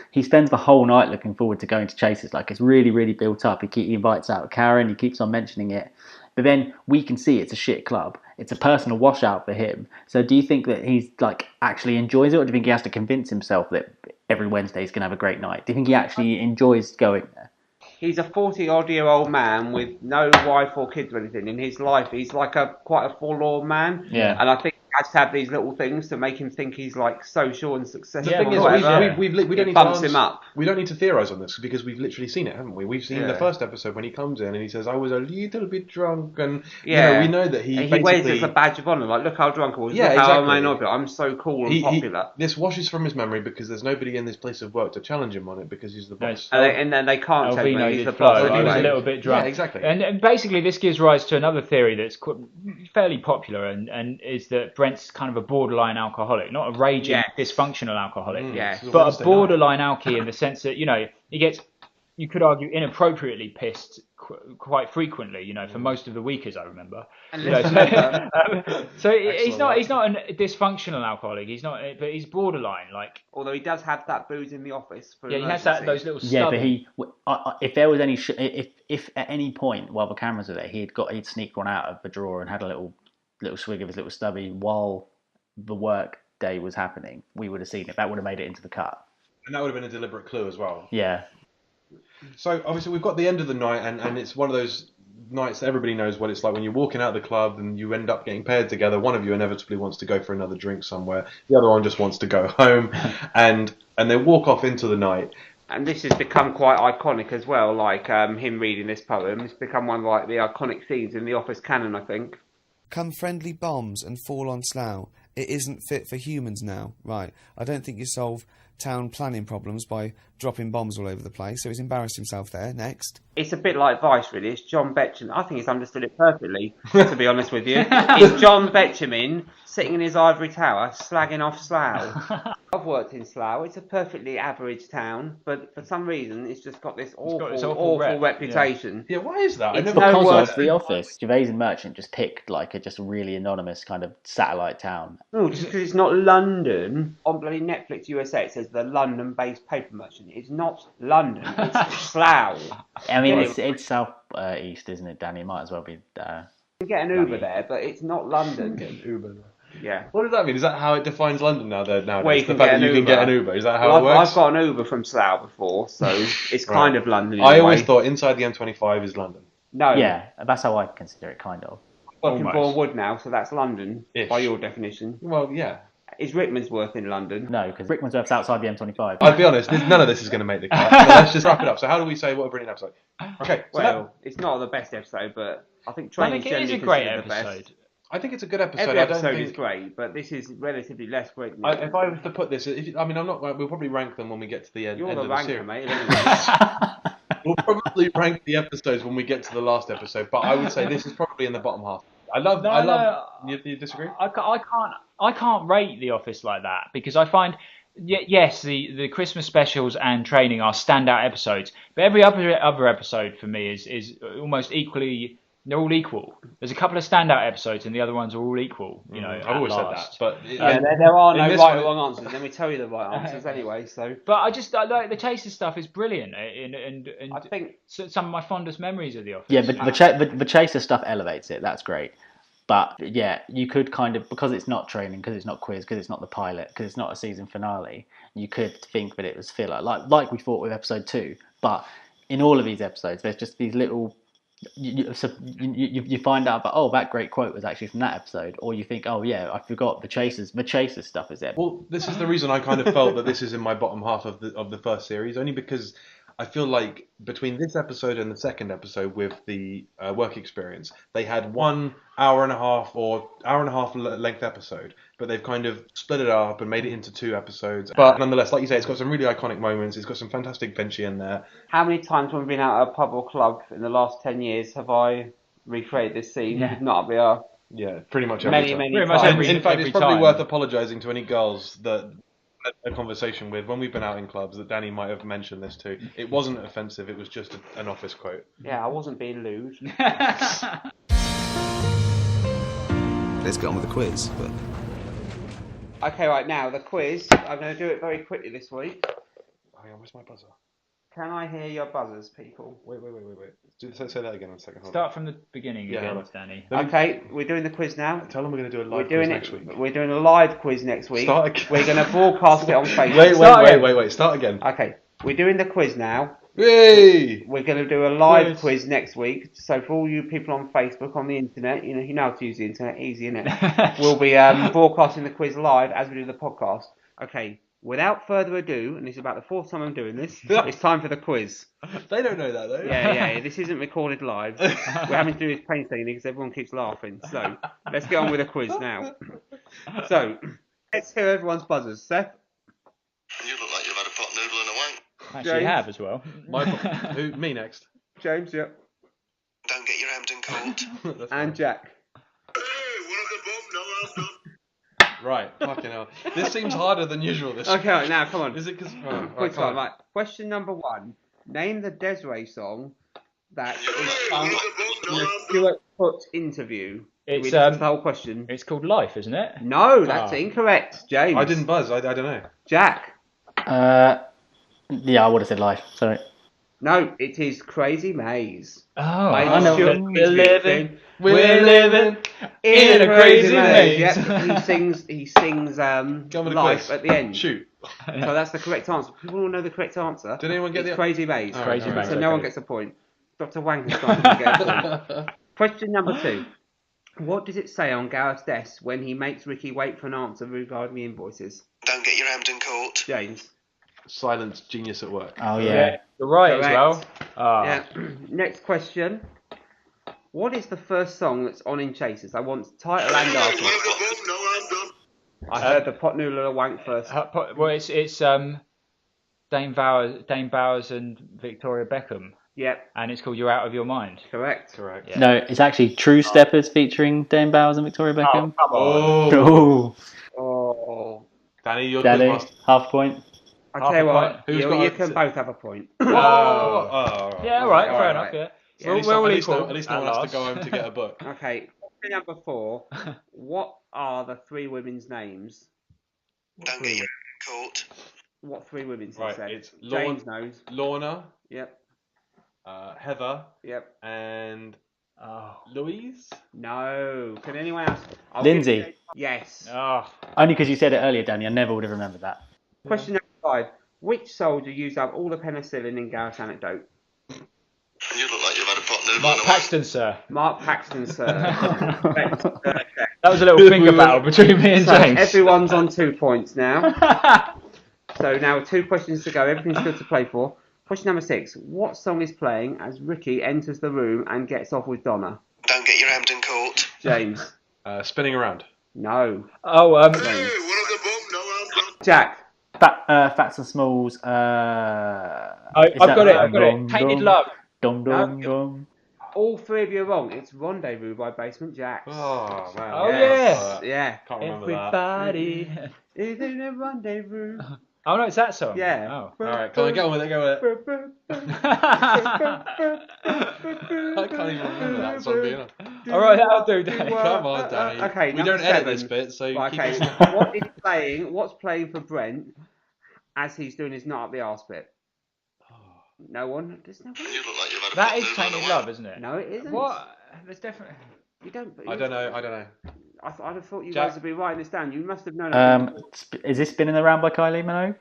F: he spends the whole night looking forward to going to Chases. Like, it's really, really built up. He invites out Karen. He keeps on mentioning it. But then we can see it's a shit club. It's a personal washout for him. So do you think that he's actually enjoys it, or do you think he has to convince himself that every Wednesday he's going to have a great night? Do you think he actually enjoys going there?
C: He's a 40-odd-year-old man with no wife or kids or anything in his life. He's like quite a forlorn man.
F: Yeah.
C: And I think he has to have these little things to make him think he's social and successful.
D: The thing is, we don't need
C: bumps him up.
D: We don't need to theorise on this because we've literally seen it, haven't we? We've seen the first episode when he comes in and he says, "I was a little bit drunk," and we know that he
C: wears it as a badge of honour. Like, look how drunk I was.
D: Yeah,
C: look
D: exactly.
C: how I know, I'm so cool and popular.
D: This washes from his memory because there's nobody in this place of work to challenge him on it because he's the boss.
C: And then they can't tell him he's the boss.
E: I was a little bit drunk.
D: Yeah, exactly.
E: And basically, this gives rise to another theory that's fairly popular, and is that Brent's kind of a borderline alcoholic, not a raging, dysfunctional alcoholic, but a borderline alky in the sense that he gets, you could argue, inappropriately pissed quite frequently. For most of the week, as I remember. So he's not a dysfunctional alcoholic. He's not, but he's borderline.
C: Although he does have that booze in the office. For
E: he has those little.
F: Yeah, but if there was any, if at any point while the cameras were there, he'd sneaked one out of the drawer and had a little swig of his little stubby while the work day was happening, we would have seen it. That would have made it into the cut.
D: And that would have been a deliberate clue as well.
F: Yeah.
D: So obviously we've got the end of the night, and it's one of those nights that everybody knows what it's like when you're walking out of the club and you end up getting paired together. One of you inevitably wants to go for another drink somewhere. The other one just wants to go home, and they walk off into the night.
C: And this has become quite iconic as well, him reading this poem. It's become one of the iconic scenes in the Office canon, I think.
I: Come friendly bombs and fall on Slough. It isn't fit for humans now. Right. I don't think you solve town planning problems by dropping bombs all over the place. So he's embarrassed himself there. Next.
C: It's a bit like Vice, really. It's John Betjeman. I think he's understood it perfectly, to be honest with you. It's John Betjeman sitting in his ivory tower, slagging off Slough. I've worked in Slough. It's a perfectly average town, but for some reason, it's just got this awful reputation.
D: Yeah, why is that?
F: It's because of The Office. Gervais and Merchant just picked just a really anonymous kind of satellite town.
C: No, just because it's not London. On bloody Netflix USA, it says the London-based paper merchant. It's not London. It's Slough.
F: I mean, it's south east, isn't it, Danny? It might as well be.
C: You can get an Uber there, but it's not London.
D: Get an Uber.
C: Yeah.
D: What does that mean? Is that how it defines London nowadays?
C: Well, you
D: the fact that you can get an Uber. Is that how it works?
C: I've got an Uber from Slough before, so it's kind of London.
D: I always thought inside the M25 is London.
C: No.
F: Yeah, that's how I consider it, kind of.
C: I'm working Bournemouth now, so that's London by your definition.
D: Well, yeah.
C: Is Rickmansworth in London?
F: No, because Rickmansworth's outside the M25.
D: I'll be honest, none of this is going to make the cut. So let's just wrap it up. So how do we say what a brilliant episode? Okay.
C: It's not the best episode, but I think Training's generally
E: is a great
C: episode.
E: The best.
D: I think it's a good episode.
C: Every episode is great, but this is relatively less great.
D: If I was to put this, I'm not. We'll probably rank them when we get to the end.
C: You're
D: end
C: the
D: of
C: ranker,
D: the
C: mate.
D: We'll probably rank the episodes when we get to the last episode, but I would say this is probably in the bottom half. I love. You disagree?
E: I can't rate The Office like that because I find, yes, the Christmas specials and Training are standout episodes, but every other episode for me is almost equally. They're all equal. There's a couple of standout episodes, and the other ones are all equal. I've
D: always said that, but
C: there are no right or wrong answers. Let me tell you the right answers anyway. So,
E: but I like the Chaser stuff is brilliant, and I think some of my fondest memories of The Office.
F: Yeah, but the Chaser stuff elevates it. That's great. But yeah, you could kind of, because it's not Training, because it's not Quiz, because it's not the pilot, because it's not a season finale, you could think that it was filler, like we thought with episode 2. But in all of these episodes, there's just these little you find out about, oh, that great quote was actually from that episode, or you think, oh yeah, I forgot the Chasers stuff is there.
D: Well, this is the reason I kind of felt that this is in my bottom half of the first series, only because I feel like between this episode and the second episode with the work experience, they had 1 hour and a half or hour and a half length episode, but they've kind of split it up and made it into 2 episodes. But nonetheless, like you say, it's got some really iconic moments. It's got some fantastic Vinci in there.
C: How many times when we've been out at a pub or club in the last 10 years have I recreated this scene?
F: Yeah.
C: With not be our
D: Yeah, pretty much every time.
C: many times.
D: In fact, it's probably worth apologising to any girls that a conversation with when we've been out in clubs that Danny might have mentioned this too. It wasn't offensive, it was just an office quote.
C: Yeah, I wasn't being lewd.
I: Let's get on with the quiz. But
C: Okay, right now, the quiz. I'm going to do it very quickly this week.
D: Hang on, where's my buzzer?
C: Can I hear your buzzers, people?
D: Wait. Say that again in a second. Hold
E: Start
D: on.
E: from the beginning
D: Yeah,
E: again,
D: right.
E: Danny.
C: Okay, we're doing the quiz now.
D: Tell them we're going to do a
C: We're
D: live
C: doing
D: quiz
C: it.
D: next week.
C: We're doing a live quiz next week.
D: Start again.
C: We're going to broadcast it on Facebook.
D: Wait. Start again.
C: Okay, we're doing the quiz now.
D: Yay!
C: We're going to do a live quiz next week. So for all you people on Facebook, on the internet, you know how to use the internet, easy, isn't it? We'll be broadcasting the quiz live as we do the podcast. Okay, without further ado, and this is about the 4th time I'm doing this, it's time for the quiz.
D: They don't know that though.
C: Yeah, this isn't recorded live. We're having to do this painstakingly because everyone keeps laughing. So let's get on with the quiz now. So let's hear everyone's buzzers. Seth?
M: You look like you've had a pot noodle and a wank.
E: Actually,
C: James?
E: have as well.
D: Me next.
C: James, yep.
M: Don't get your Hampton cold.
C: And Jack.
D: Right, fucking hell. This seems harder than usual this
C: Okay, right, now come on.
D: Is it because...
C: Quick time, right. Question number 1. Name the Desiree song that is sung in the Stuart Foot interview.
E: It's
C: the whole question.
E: It's called Life, isn't it?
C: No, that's incorrect, James.
D: I didn't buzz, I don't know.
C: Jack.
F: Yeah, I would have said Life. Sorry.
C: No, it is Crazy Maze.
E: Oh,
F: I know.
E: We're living in a crazy maze.
C: Yep, he sings Life at the end.
D: Shoot.
C: So that's the correct answer. People all know the correct answer.
D: Did anyone get
C: the Crazy Maze?
E: Crazy Maze.
C: So no one gets a point. Dr. Wankenstein didn't get a point. Question number 2. What does it say on Gareth's desk when he makes Ricky wait for an answer regarding the invoices?
M: Don't get your Hampton cold.
C: James.
D: Silence genius at work.
F: Oh yeah.
E: You're right
C: Correct.
E: as well.
C: Yeah. Next question. What is the first song that's on in Chasers? I want title and artist. I heard the pot noodle and a wank first.
E: Well, it's Dame Bowers and Victoria Beckham.
C: Yep.
E: And it's called You're Out of Your Mind.
C: Correct.
E: Yeah.
F: No, it's actually True Steppers featuring Dame Bowers and Victoria Beckham.
E: Oh, come on.
C: Oh.
D: Danny, you're
F: Danny,
D: good.
F: half point.
C: I tell you what,
D: Who's
C: you
D: got
C: can both have a point.
E: Yeah, all right, fair enough. Yeah.
C: Yeah,
E: We're all
D: at
E: equal.
D: least no one has to go home to get a book.
C: Okay. Question number 4. What are the 3 women's names?
M: Don't get your cold.
C: What 3 women's?
D: Right,
C: Said?
D: it's
C: James knows.
D: Lorna.
C: Yep.
D: Heather.
C: Yep.
D: And Louise.
C: No. Can anyone else?
F: Lindsay.
C: Yes.
E: Oh.
F: Only because you said it earlier, Danny. I never would have remembered that.
C: Question number 5. Which soldier used up all the penicillin in Gareth's anecdote?
M: You look like you've had a pot noodle
E: Mark
M: and a wank.
E: Paxton, sir.
C: Mark Paxton, sir.
E: That was a little finger battle between me and
C: So
E: James.
C: everyone's on 2 points now. So now 2 questions to go. Everything's good to play for. Question number 6. What song is playing as Ricky enters the room and gets off with Donna?
M: Don't get your Hampton cold.
C: James.
D: Spinning around.
C: No.
E: Oh,
C: James. Jack.
F: Fats and Smalls.
E: I've got it. Tainted Love.
F: Dum dum dum.
C: All 3 of you are wrong. It's Rendezvous by Basement Jaxx.
D: Oh man.
E: Oh
C: Yes. Yeah.
D: Can't remember
E: Everybody
C: Is in a rendezvous.
E: Oh no, it's that song.
C: Yeah.
E: Oh.
D: Alright, come on, get on with it, go with it. I can't even remember that song being on.
E: Alright, that'll do, Danny.
D: Come on, Danny.
C: Okay,
D: we
C: number
D: don't edit
C: 7.
D: this bit, so you
C: Right,
D: keep
C: okay.
D: it.
C: What is playing? What's playing for Brent as he's doing his nut up the arse bit? No one. There's no one.
M: You look like you've had a
E: That
M: pot
E: is
M: noodle and a
E: Tainted
M: wank.
E: Love, isn't it?
C: No, it isn't.
E: What? There's definitely.
C: You don't.
D: I don't know.
C: I'd have thought you
D: Jack.
C: guys would be writing this down. You must have known.
F: Is this Spinning Around by Kylie Minogue?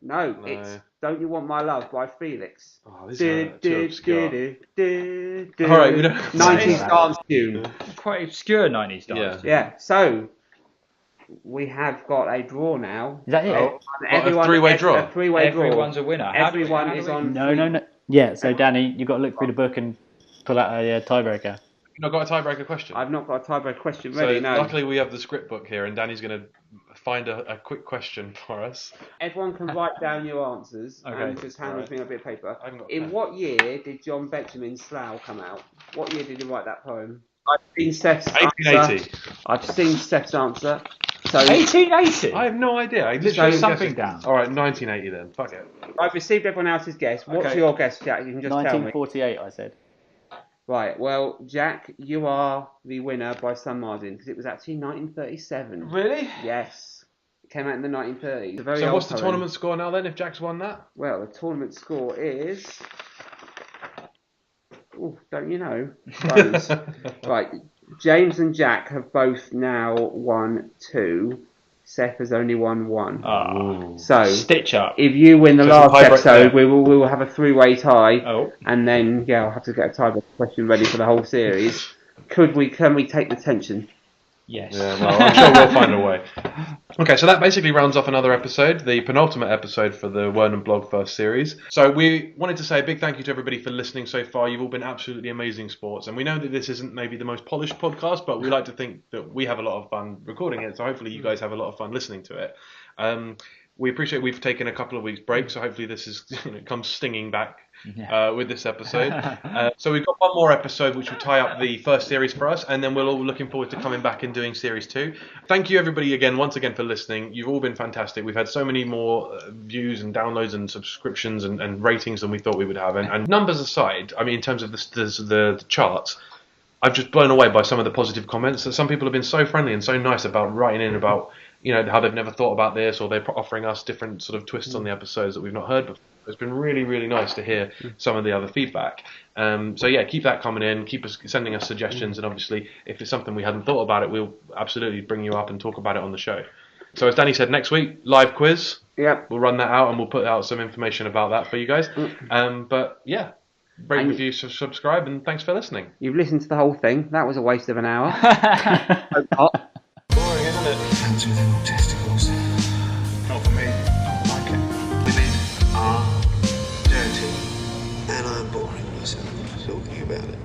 C: No, it's Don't You Want My Love by Felix.
D: Oh, this is too obscure. All right, we don't
C: 90s dance tune.
E: Quite obscure 90s dance.
C: Yeah, so we have got a draw now.
F: Is that it?
D: A three-way draw?
C: A three-way draw.
E: Everyone's a winner.
C: Everyone is on...
F: No. Yeah, so Danny, you've got to look through the book and pull out a tiebreaker.
D: You've not got a tiebreaker question?
C: I've not got a tiebreaker question ready, no.
D: Luckily we have the script book here, and Danny's going to find a quick question for us.
C: Everyone can write down your answers and just hand me a bit of paper. In what year did John Benjamin Slough come out? What year did he write that poem? I've seen Seth's
D: 1880.
C: answer. I've seen Seth's answer. So
E: 1880?
D: I have no idea. I
E: literally something down.
D: All right, 1980 then. Fuck it.
C: I've received everyone else's guess. What's your guess, Jack? You can just tell me.
F: 1948, I said.
C: Right, well, Jack, you are the winner by some margin, because it was actually 1937.
E: Really?
C: Yes. It came out in the 1930s.
D: So what's the tournament score now then, if Jack's won that?
C: Well, the tournament score is... Oh, don't you know? Right, James and Jack have both now won 2. Seth has only won 1. So
E: stitch up.
C: If you win the last episode, we will have a 3-way tie, and then I'll have to get a tiebreaker question ready for the whole series. Can we take the tension?
E: Yes.
D: Yeah, well, I'm sure we'll find a way. Okay, so that basically rounds off another episode, the penultimate episode for the Wernham Blogg first series. So we wanted to say a big thank you to everybody for listening so far. You've all been absolutely amazing sports, and we know that this isn't maybe the most polished podcast, but we like to think that we have a lot of fun recording it, so hopefully you guys have a lot of fun listening to it. We appreciate we've taken a couple of weeks break, so hopefully this is comes stinging back with this episode. So we've got one more episode which will tie up the first series for us, and then we're all looking forward to coming back and doing series 2. Thank you everybody once again for listening. You've all been fantastic. We've had so many more views and downloads and subscriptions and ratings than we thought we would have. And numbers aside, I mean, in terms of the charts, I've just blown away by some of the positive comments. So some people have been so friendly and so nice about writing in about how they've never thought about this, or they're offering us different sort of twists on the episodes that we've not heard before. It's been really, really nice to hear some of the other feedback. So yeah, keep that coming in. Keep sending us suggestions, and obviously, if it's something we hadn't thought about it, we'll absolutely bring you up and talk about it on the show. So as Danny said, next week live quiz.
C: Yep.
D: We'll run that out, and we'll put out some information about that for you guys. But yeah. Rate, review, subscribe, and thanks for listening.
C: You've listened to the whole thing. That was a waste of an hour.
D: Boring, isn't it?
G: Fans with little testicles. Not for me. I like it. Women are dirty.
M: And I'm boring myself talking about it.